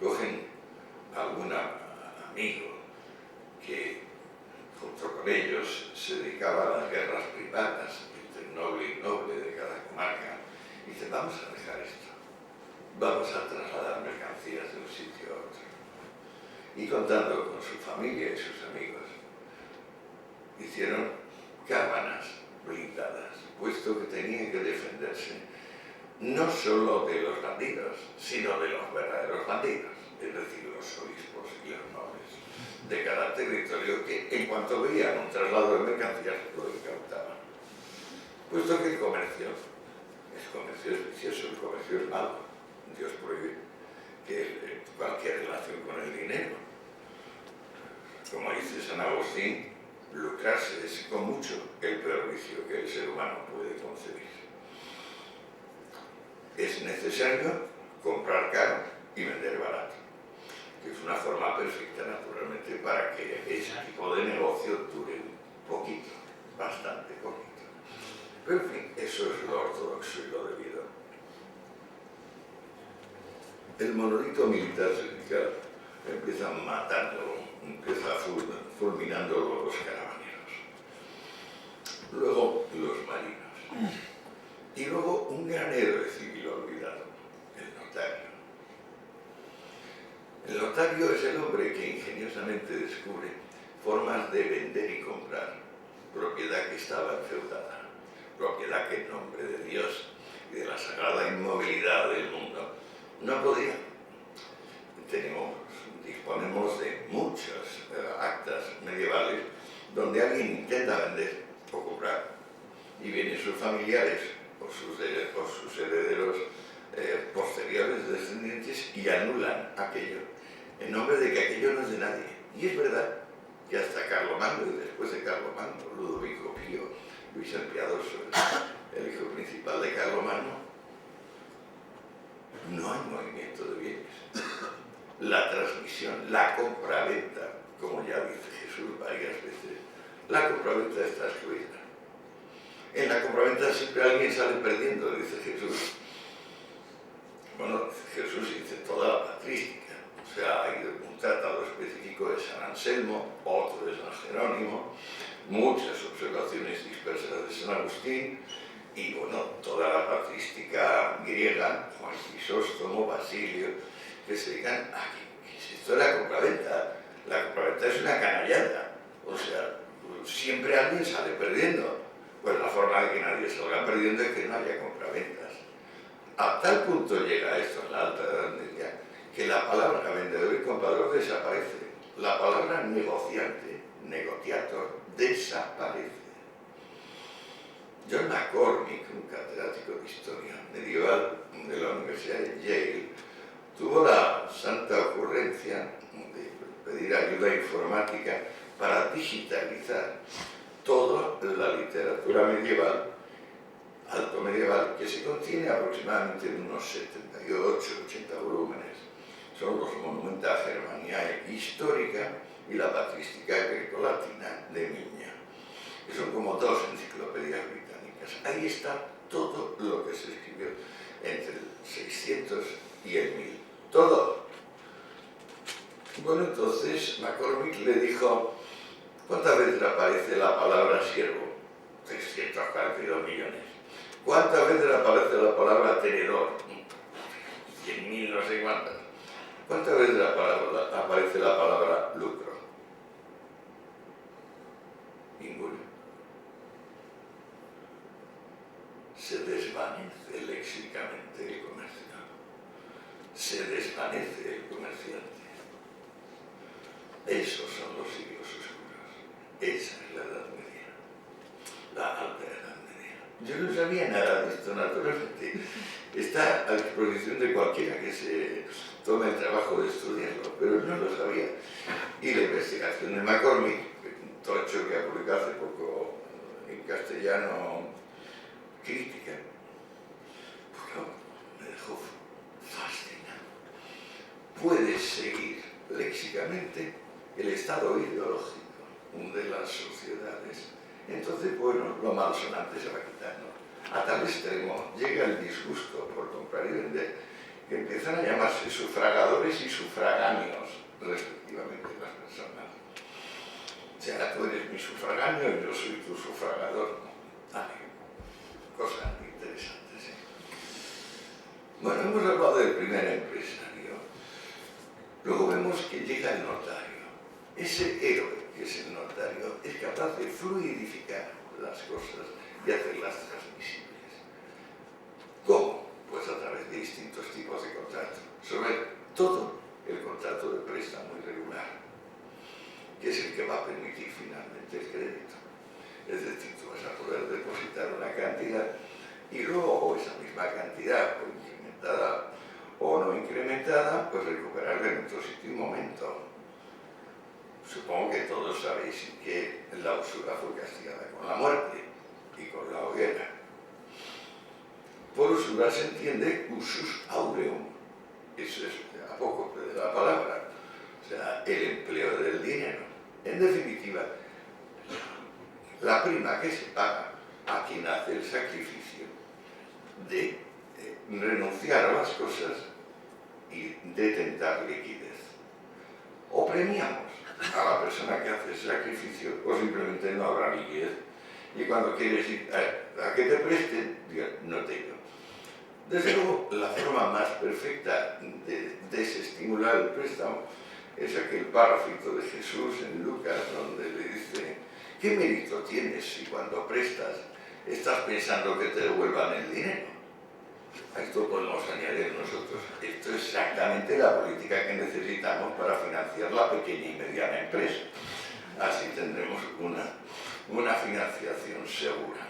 Cogen a algún amigo que junto con ellos se dedicaba a las guerras privadas entre noble y noble de cada comarca y dicen, vamos a dejar esto, vamos a trasladar mercancías de un sitio a otro. Y contando con su familia y sus amigos, hicieron caravanas blindadas, puesto que tenían que defenderse no solo de los bandidos, sino de los verdaderos bandidos, es decir, los obispos y los nobles de cada territorio que, en cuanto veían un traslado de mercancías, lo incautaban. Puesto que el comercio es vicioso, el comercio es malo, Dios prohíbe que cualquier relación con el dinero. Como dice San Agustín, lucrarse es con mucho el peor vicio que el ser humano puede concebir. Es necesario comprar caro y vender barato, que es una forma perfecta, naturalmente, para que ese tipo de negocio dure un poquito, bastante poquito. Pero, en fin, eso es lo ortodoxo y lo debido. El monolito militar sindical empieza matando, empieza fulminando los carabineros. Luego, los marinos. Y luego un gran héroe civil olvidado, el notario. El notario es el hombre que ingeniosamente descubre formas de vender y comprar propiedad que estaba endeudada, propiedad que en nombre de Dios y de la sagrada inmovilidad del mundo no podía. Disponemos de muchas actas medievales donde alguien intenta vender o comprar y vienen sus familiares o sus herederos posteriores descendientes y anulan aquello en nombre de que aquello no es de nadie. Y es verdad que hasta Carlomagno y después de Carlomagno, Ludovico Pío, Luis el Piadoso, el hijo principal de Carlomagno, no hay movimiento de bienes. La transmisión, la compraventa, como ya dice Jesús varias veces, la compraventa está excluida. En la compraventa siempre alguien sale perdiendo, dice Jesús. Bueno, Jesús dice toda la patrística, o sea, hay un tratado específico de San Anselmo, otro de San Jerónimo, muchas observaciones dispersas de San Agustín, y bueno, toda la patrística griega, Juan Crisóstomo, Basilio, que se digan, ¿qué es esto de la compraventa? La compraventa es una canallada, o sea, siempre alguien sale perdiendo. Pues la forma de que nadie salga perdiendo es que no haya compraventas. A tal punto llega esto en la Alta Edad Media que la palabra vendedor y comprador desaparece. La palabra negociante, negociator, desaparece. John McCormick, un catedrático de historia medieval de la Universidad de Yale, tuvo la santa ocurrencia de pedir ayuda informática para digitalizar toda la literatura medieval, alto medieval, que se contiene aproximadamente en unos 78, 80 volúmenes. Son los Monumenta Germaniae Histórica y la Patrística Grecolatina de Miña, que son como dos enciclopedias británicas. Ahí está todo lo que se escribió entre el 600 y el 1000. Todo. Bueno, entonces McCormick le dijo, ¿cuántas veces aparece la palabra siervo? 342 millones. ¿Cuántas veces aparece la palabra tenedor? 100.000 no sé cuántas. ¿Cuántas veces aparece la palabra lucro? Ninguna. Se desvanece léxicamente el comercio. Se desvanece el comerciante. Esos son los siglos oscuros. Esa es la Edad Media. La Alta Edad Media. Yo no sabía nada de esto, naturalmente. Está a disposición de cualquiera que se tome el trabajo de estudiarlo, pero no lo sabía. Y la investigación de McCormick, un tocho que ha publicado hace poco en castellano, Crítica, pues me dejó fascinado. Puedes seguir léxicamente el estado ideológico de las sociedades. Entonces, bueno, lo malsonante se va quitando. A tal extremo llega el disgusto por comprar y vender que empiezan a llamarse sufragadores y sufragáneos, respectivamente, las personas. O sea, tú eres mi sufragáneo y yo soy tu sufragador. Cosas interesantes, ¿eh? Bueno, hemos hablado del primer empresario. Luego vemos que llega el notario. Ese héroe que es el notario es capaz de fluidificar las cosas y hacerlas transmisibles. ¿Cómo? Pues a través de distintos tipos de contratos. Sobre todo el contrato de préstamo irregular, que es el que va a permitir finalmente el crédito. Es decir, tú vas a poder depositar una cantidad y luego esa misma cantidad, o incrementada o no incrementada, pues recuperarla en otro sitio y momento. Supongo que todos sabéis que la usura fue castigada con la muerte y con la hoguera. Por usura se entiende usus aureum, eso es apócope de la palabra, o sea, el empleo del dinero. En definitiva, la prima que se paga a quien hace el sacrificio de renunciar a las cosas y de tentar liquidez. O premiamos a la persona que hace el sacrificio o simplemente no habrá liquidez Y cuando quieres ir a que te presten, digan, no tengo. Desde luego, la forma más perfecta de desestimular el préstamo es aquel párrafito de Jesús en Lucas, donde le dice, ¿qué mérito tienes si cuando prestas estás pensando que te devuelvan el dinero? A esto podemos añadir nosotros, esto es exactamente la política que necesitamos para financiar la pequeña y mediana empresa. Así tendremos una financiación segura.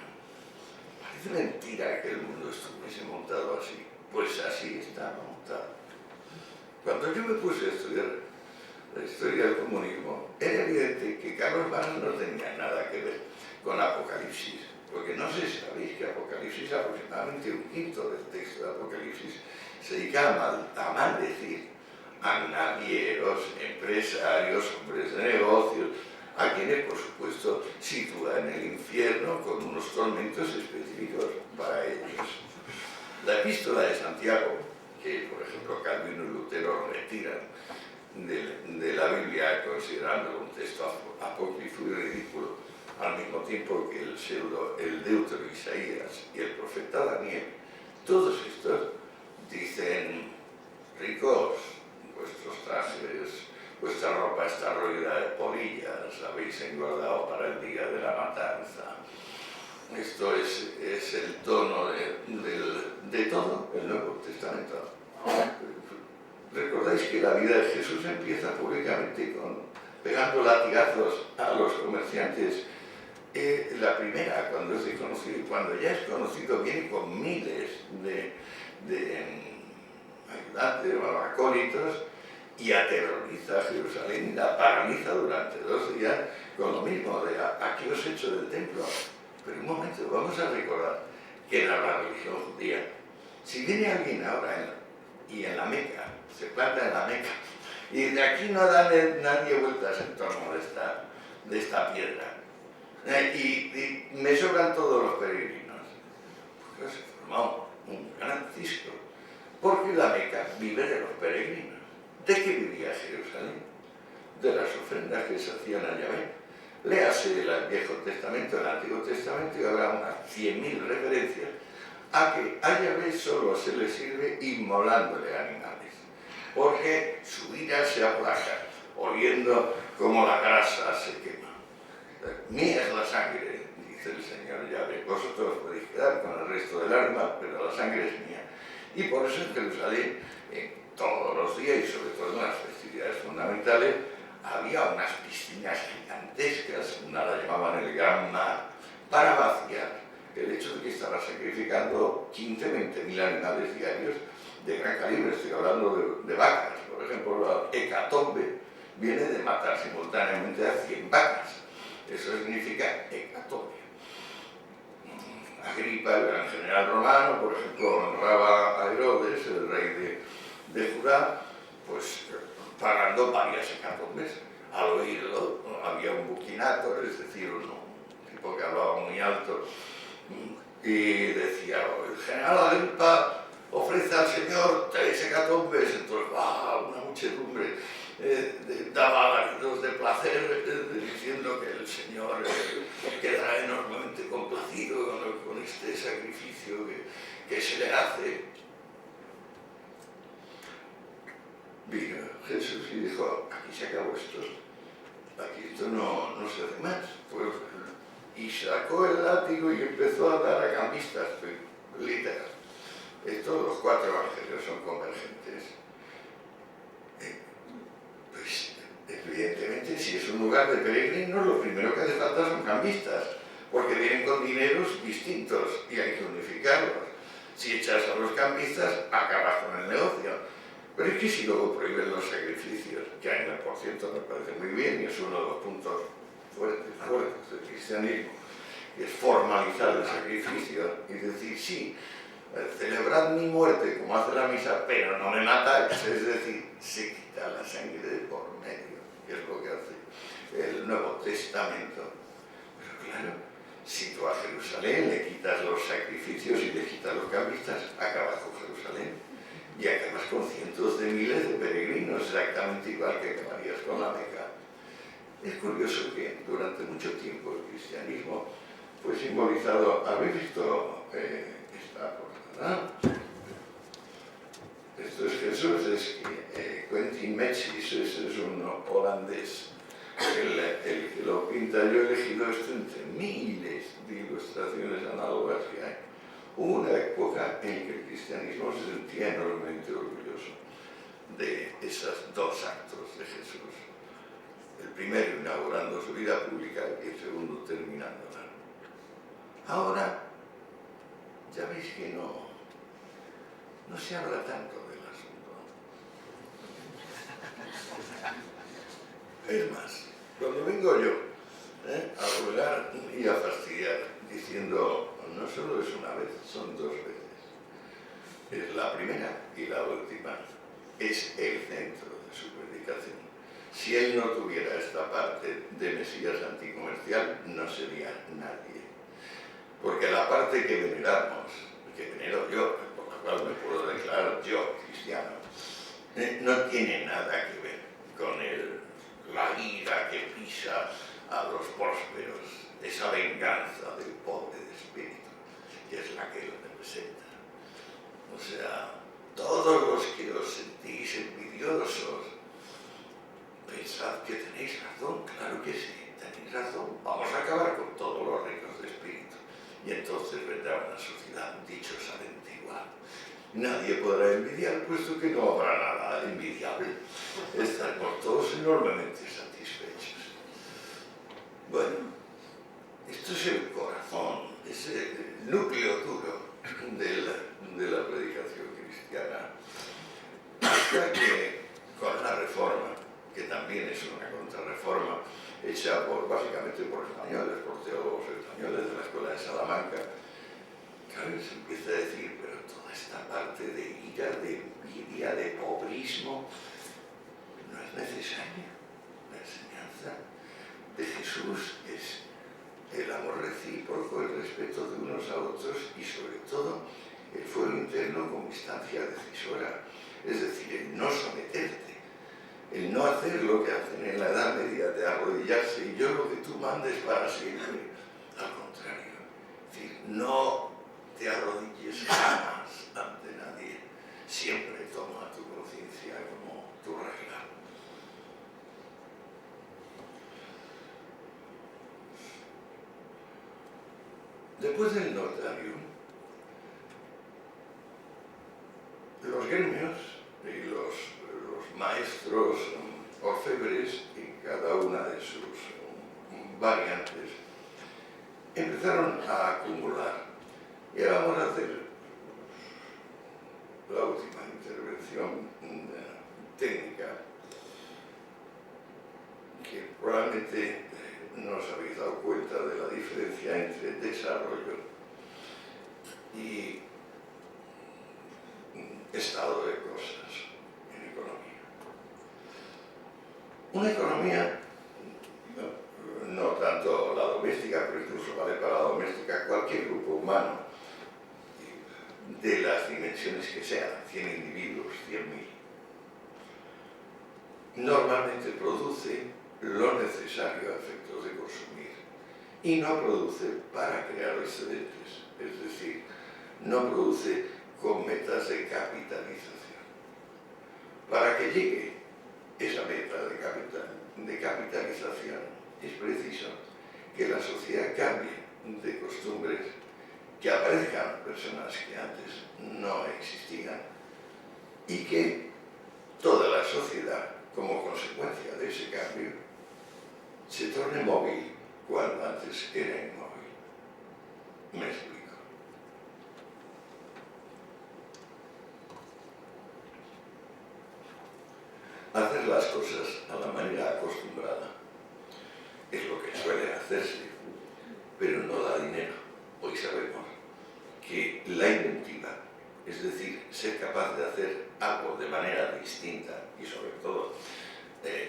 Parece mentira que el mundo estuviese montado así. Pues así está montado. Cuando yo me puse a estudiar la historia del comunismo, era evidente que Carlos Marx no tenía nada que ver con Apocalipsis. Porque no sé si sabéis que Apocalipsis, aproximadamente un quinto del texto de Apocalipsis, se dedica a maldecir a navieros, empresarios, hombres de negocios, a quienes, por supuesto, sitúa en el infierno con unos tormentos específicos para ellos. La epístola de Santiago, que por ejemplo Calvino y Lutero retiran de la Biblia considerándolo un texto apócrifo y ridículo, al mismo tiempo que el Deutero Isaías y el profeta Daniel, todos estos dicen, ricos, vuestros trajes, vuestra ropa está roída de polillas, habéis engordado para el día de la matanza. Esto es el tono de todo el Nuevo Testamento. ¿Recordáis que la vida de Jesús empieza públicamente pegando latigazos a los comerciantes? La primera, cuando es desconocido, y cuando ya es conocido, viene con miles de ayudantes o acólitos y aterroriza a Jerusalén y la paraliza durante 2 días con lo mismo de aquí os he hecho del templo. Pero un momento, vamos a recordar que era la religión judía. Si viene alguien ahora y en la Meca, se planta en la Meca, y de aquí no da nadie vueltas en torno de esta piedra, y me sobran todos los peregrinos, pues se formó un gran cisco, porque la Meca vive de los peregrinos. ¿De qué vivía Jerusalén? De las ofrendas que se hacían a Yahvé. Léase el Viejo Testamento, el Antiguo Testamento, y habrá unas 100.000 referencias a que a Yahvé solo se le sirve inmolándole animales, porque su ira se aplaca, oliendo como la grasa se quema. Mía es la sangre, dice el Señor Yahvé, vosotros podéis quedar con el resto del alma, pero la sangre es mía. Y por eso en Jerusalén, todos los días y sobre todo en las festividades fundamentales, había unas piscinas gigantescas, una la llamaban el Gran Mar, para vaciar el hecho de que estaba sacrificando 15-20.000 animales diarios de gran calibre. Estoy hablando de vacas, por ejemplo, la hecatombe viene de matar simultáneamente a 100 vacas. Eso significa hecatombe. Agripa, el gran general romano, por ejemplo, honraba a Herodes, el rey de Judá, pues pagando varias hecatombes. Al oírlo había un buquinator, es decir, un tipo que hablaba muy alto, y decía, el general Agripa ofrece al Señor 3 hecatombes. Entonces, una muchedumbre daba alaridos de placer, diciendo que el Señor quedará enormemente complacido con este sacrificio que se le hace. Vino Jesús y dijo, aquí se acabó esto, aquí esto no se hace más. Pues, y sacó el látigo y empezó a dar a cambistas, literal. Estos los 4 evangelios son convergentes. Pues evidentemente, si es un lugar de peregrinos, lo primero que hace falta son cambistas, porque vienen con dineros distintos y hay que unificarlos. Si echas a los cambistas, acabas con el negocio. Pero es que si luego prohíben los sacrificios, que a mí, por cierto, me parece muy bien y es uno de los puntos fuertes del cristianismo, que es formalizar el sacrificio y decir, sí, celebrad mi muerte como hace la misa, pero no me matáis, es decir, se quita la sangre de por medio, que es lo que hace el Nuevo Testamento. Pero claro, si tú a Jerusalén le quitas los sacrificios y le quitas los cambistas, acabas con Jerusalén. Y acabas con cientos de miles de peregrinos, exactamente igual que acabarías con la Meca. Es curioso que durante mucho tiempo el cristianismo fue simbolizado. ¿Habéis visto esta portada? Esto es Jesús, es Quentin Metzys, es un holandés, el que lo pinta. Yo he elegido esto entre miles de ilustraciones análogas que hay. Hubo una época en que el cristianismo se sentía enormemente orgulloso de esos dos actos de Jesús. El primero inaugurando su vida pública y el segundo terminándola. Ahora, ya veis que no se habla tanto del asunto. Es más, cuando vengo yo a ruegar y a fastidiar, diciendo, no solo es una vez, son dos veces. Es la primera y la última. Es el centro de su predicación. Si él no tuviera esta parte de Mesías anticomercial, no sería nadie. Porque la parte que veneramos, que venero yo, por la cual me puedo declarar yo cristiano, no tiene nada que ver con la ira que pisa a los prósperos, esa venganza del pobre de espíritu, que es la que él representa. O sea, todos los que os sentís envidiosos, pensad que tenéis razón, claro que sí, tenéis razón, vamos a acabar con todos los ricos de espíritu. Y entonces vendrá una sociedad dichosamente igual. Nadie podrá envidiar, puesto que no habrá nada envidiable. Estaremos todos enormemente satisfechos. Bueno, esto es el corazón, es el núcleo duro de la predicación cristiana. Hasta que con la Reforma, que también es una contrarreforma, hecha básicamente por españoles, por teólogos españoles de la Escuela de Salamanca, claro, se empieza a decir, pero toda esta parte de ira, de envidia, de pobrismo, no es necesaria. La enseñanza de Jesús es el amor recíproco, el respeto de unos a otros y sobre todo el fuero interno con instancia decisora, es decir, el no someterte, el no hacer lo que hacen en la Edad Media de arrodillarse y yo lo que tú mandes para siempre. Al contrario, es decir, no te arrodilles jamás ante nadie, siempre toma tu conciencia como tu regla. Después del notario, los gremios y los maestros orfebres, en cada una de sus variantes, empezaron a acumular. Y ahora vamos a hacer la última intervención técnica, que probablemente no os habéis dado cuenta de la diferencia entre desarrollo y estado de cosas en economía. Una economía, no tanto la doméstica, pero incluso vale para la doméstica, cualquier grupo humano, de las dimensiones que sean, 100 individuos, 100.000, normalmente produce lo necesario a efectos de consumir y no produce para crear excedentes, es decir, no produce con metas de capitalización. Para que llegue esa meta de capitalización es preciso que la sociedad cambie de costumbres, que aparezcan personas que antes no existían y que toda la sociedad, como consecuencia de ese cambio, se torne móvil cuando antes era inmóvil. Me explico. Hacer las cosas a la manera acostumbrada es lo que suele hacerse, pero no da dinero. Hoy sabemos que la inventiva, es decir, ser capaz de hacer algo de manera distinta y sobre todo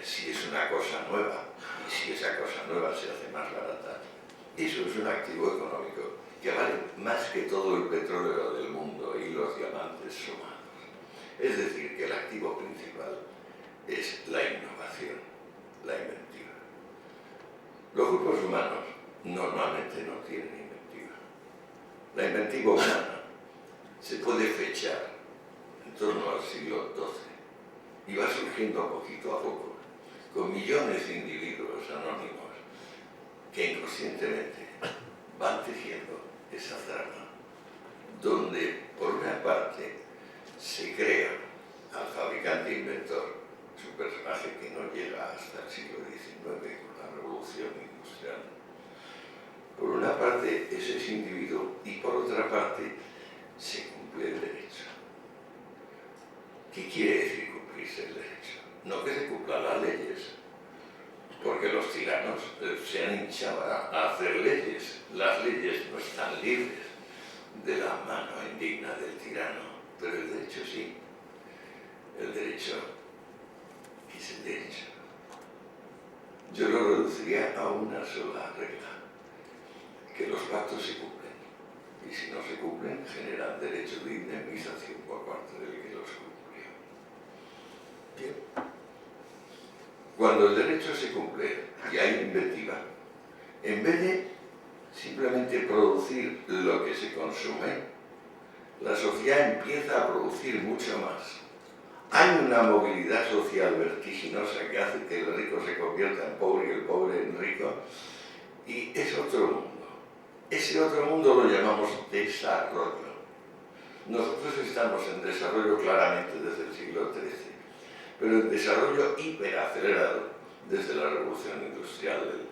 si es una cosa nueva y si esa cosa nueva se hace más barata, eso es un activo económico que vale más que todo el petróleo del mundo y los diamantes sumados. Es decir, que el activo principal es la innovación, la inventiva. Los grupos humanos normalmente no tienen La inventiva humana se puede fechar en torno al siglo XII y va surgiendo poquito a poco, con millones de individuos anónimos que inconscientemente van tejiendo esa trama, donde por una parte se crea al fabricante inventor, es un personaje que no llega hasta el siglo XIX con la revolución industrial. Por una parte es ese individuo y por otra parte se cumple el derecho. ¿Qué quiere decir cumplirse el derecho? No que se cumplan las leyes, porque los tiranos se han hinchado a hacer leyes. Las leyes no están libres de la mano indigna del tirano, pero el derecho sí. El derecho es el derecho. Yo lo reduciría a una sola regla, que los pactos se cumplen, y si no se cumplen generan derecho de indemnización por parte del que los cumplió. Bien. Cuando el derecho se cumple y hay inventiva, en vez de simplemente producir lo que se consume, la sociedad empieza a producir mucho más. Hay una movilidad social vertiginosa que hace que el rico se convierta en pobre y el pobre en rico, y es otro mundo. Ese otro mundo lo llamamos desarrollo. Nosotros estamos en desarrollo claramente desde el siglo XIII, pero en desarrollo hiperacelerado desde la revolución industrial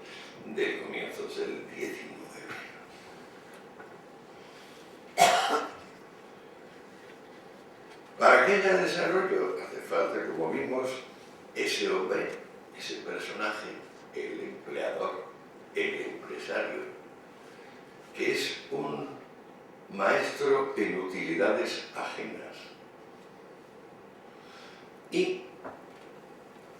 de comienzos del XIX. Para que haya desarrollo hace falta, como vimos, ese hombre, ese personaje, el empleador, el empresario, que es un maestro en utilidades ajenas. Y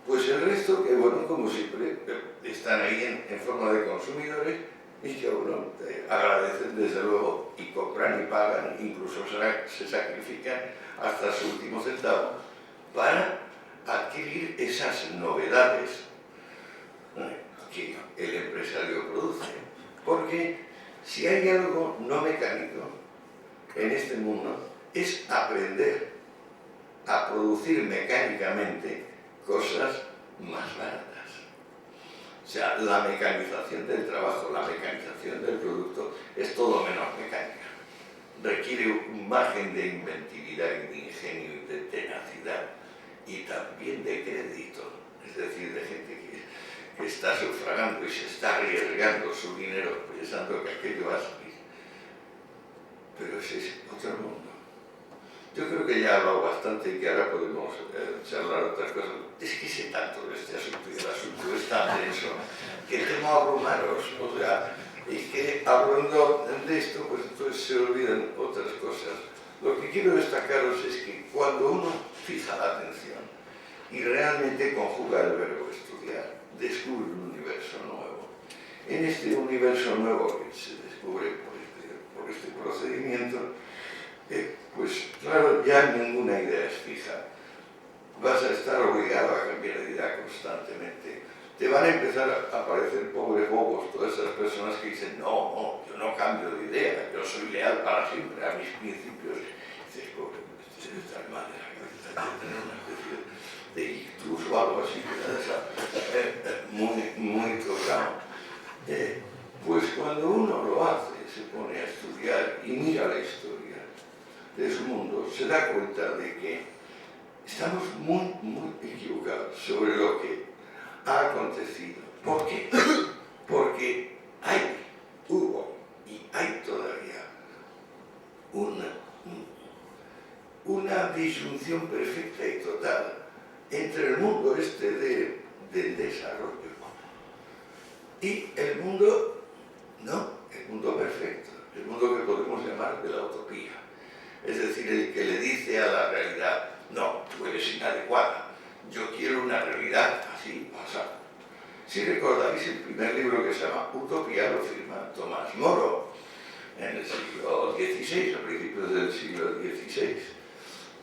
pues el resto, que bueno, como siempre, están ahí en forma de consumidores y que bueno, agradecen desde luego y compran y pagan, incluso se sacrifican hasta su último centavo para adquirir esas novedades que el empresario produce. Porque si hay algo no mecánico en este mundo es aprender a producir mecánicamente cosas más baratas. O sea, la mecanización del trabajo, la mecanización del producto es todo menos mecánica. Requiere un margen de inventividad y de ingenio y de tenacidad y también de crédito, es decir, de gente que está sufragando y se está arriesgando su dinero pensando que aquello va a salir. Pero ese es otro mundo. Yo creo que ya he hablado bastante y que ahora podemos charlar otras cosas. Es que sé tanto de este asunto y el asunto es tan denso que temo abrumaros. O sea, y que hablando de esto, pues entonces se olvidan otras cosas. Lo que quiero destacaros es que cuando uno fija la atención y realmente conjuga el verbo estudiar, descubre un universo nuevo. En este universo nuevo que se descubre por este procedimiento, pues claro, ya ninguna idea es fija. Vas a estar obligado a cambiar de idea constantemente. Te van a empezar a aparecer pobres bobos, todas esas personas que dicen, no, yo no cambio de idea, yo soy leal para siempre a mis principios. Y dices, pobre, este debe estar mal de la cabeza, debe tener una especie de ictus o algo así, muy tocado. Pues cuando uno lo hace, se pone a estudiar y mira la historia de su mundo, se da cuenta de que estamos muy equivocados sobre lo que ha acontecido. ¿Por qué? Porque hubo y hay todavía una disyunción perfecta y total entre el mundo este del desarrollo y el mundo, no, el mundo perfecto, el mundo que podemos llamar de la utopía. Es decir, el que le dice a la realidad, no, tú eres inadecuada, yo quiero una realidad así, pasada. Si recordáis, el primer libro que se llama Utopía lo firma Tomás Moro en el siglo XVI, a principios del siglo XVI.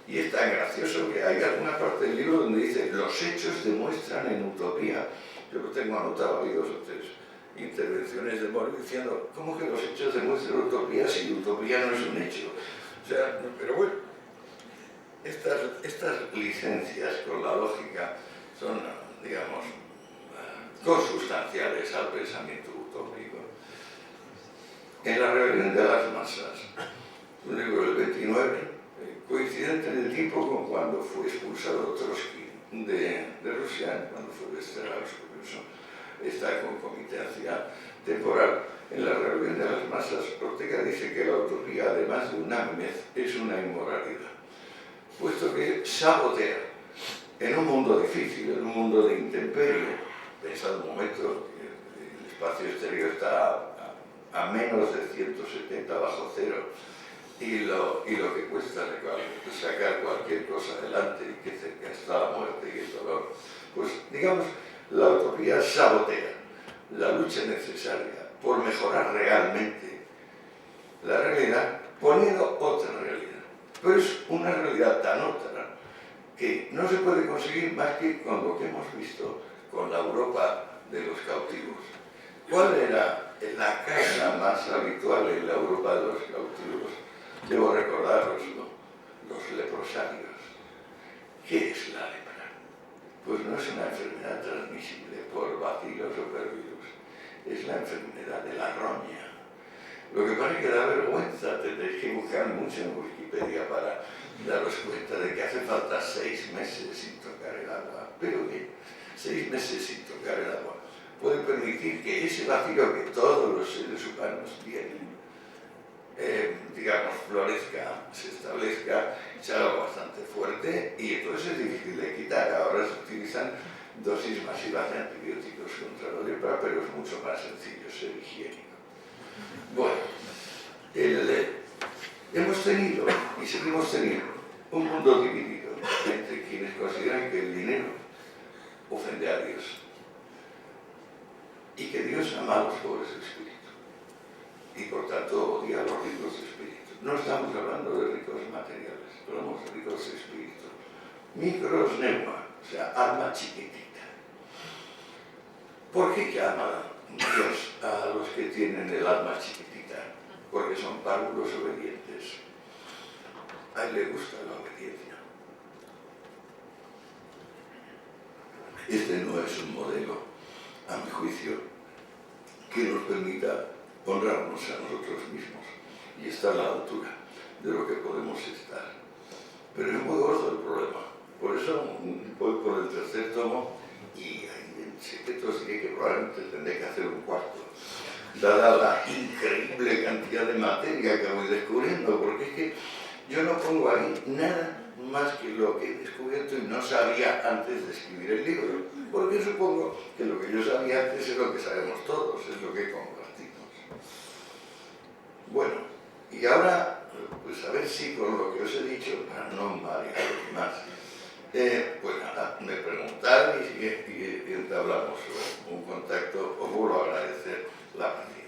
Y es tan gracioso que hay alguna parte del libro donde dice los hechos demuestran en utopía. Yo lo tengo anotado ahí 2 o 3 intervenciones de Moro diciendo ¿cómo que los hechos demuestran utopía si utopía no es un hecho? O sea, pero bueno, estas licencias con la lógica son, digamos, consustanciales al pensamiento utópico. En la rebelión de las masas, un libro del 29, coincidente en el tiempo con cuando fue expulsado Trotsky de Rusia, cuando fue desterrado, incluso esta concomitancia temporal. En la rebelión de las masas, Ortega dice que la utopía, además de una memez, es una inmoralidad, puesto que sabotea en un mundo difícil, en un mundo de intemperie. Pensad un momento que el espacio exterior está a menos de 170 bajo cero y lo que cuesta sacar cualquier cosa adelante y que cerca está la muerte y el dolor. Pues digamos, la utopía sabotea la lucha necesaria por mejorar realmente la realidad poniendo otra realidad. Pero es una realidad tan otra que no se puede conseguir más que con lo que hemos visto con la Europa de los cautivos. ¿Cuál era la casa más habitual en la Europa de los cautivos? Debo recordaros, los leprosarios. ¿Qué es la lepra? Pues no es una enfermedad transmisible por bacilos o por virus, es la enfermedad de la roña. Lo que pasa es que da vergüenza, tendréis que buscar mucho en Wikipedia para daros cuenta de que hace falta 6 meses sin tocar el agua. ¿Pero qué? 6 meses sin tocar el agua puede permitir que ese vacío que todos los seres humanos tienen, digamos, florezca, se establezca, sea algo bastante fuerte y entonces es difícil de quitar. Ahora se utilizan dosis masivas de antibióticos contra la lepra, pero es mucho más sencillo ser higiénico. Bueno, hemos tenido y seguimos teniendo un mundo dividido entre quienes consideran que el dinero ofende a Dios y que Dios ama a los pobres de espíritu y por tanto odia a los ricos de espíritu. No estamos hablando de ricos materiales, hablamos de ricos de espíritu. Micros neuma, o sea, alma chiquitita. ¿Por qué llama Dios a los que tienen el alma chiquitita? Porque son párvulos obedientes. A él le gusta la obediencia. Este no es un modelo, a mi juicio, que nos permita honrarnos a nosotros mismos y estar a la altura de lo que podemos estar. Pero es muy gordo el problema. Por eso voy por el tercer tomo y en secretos diré que probablemente tendré que hacer un cuarto, dada la increíble cantidad de materia que voy descubriendo, porque es que yo no pongo ahí nada más que lo que he descubierto y no sabía antes de escribir el libro, porque supongo que lo que yo sabía antes es lo que sabemos todos, es lo que compartimos. Bueno, y ahora, pues a ver si con lo que os he dicho, para no marear más, pues nada, me preguntáis y entablamos un contacto. Os vuelvo a agradecer la paciencia.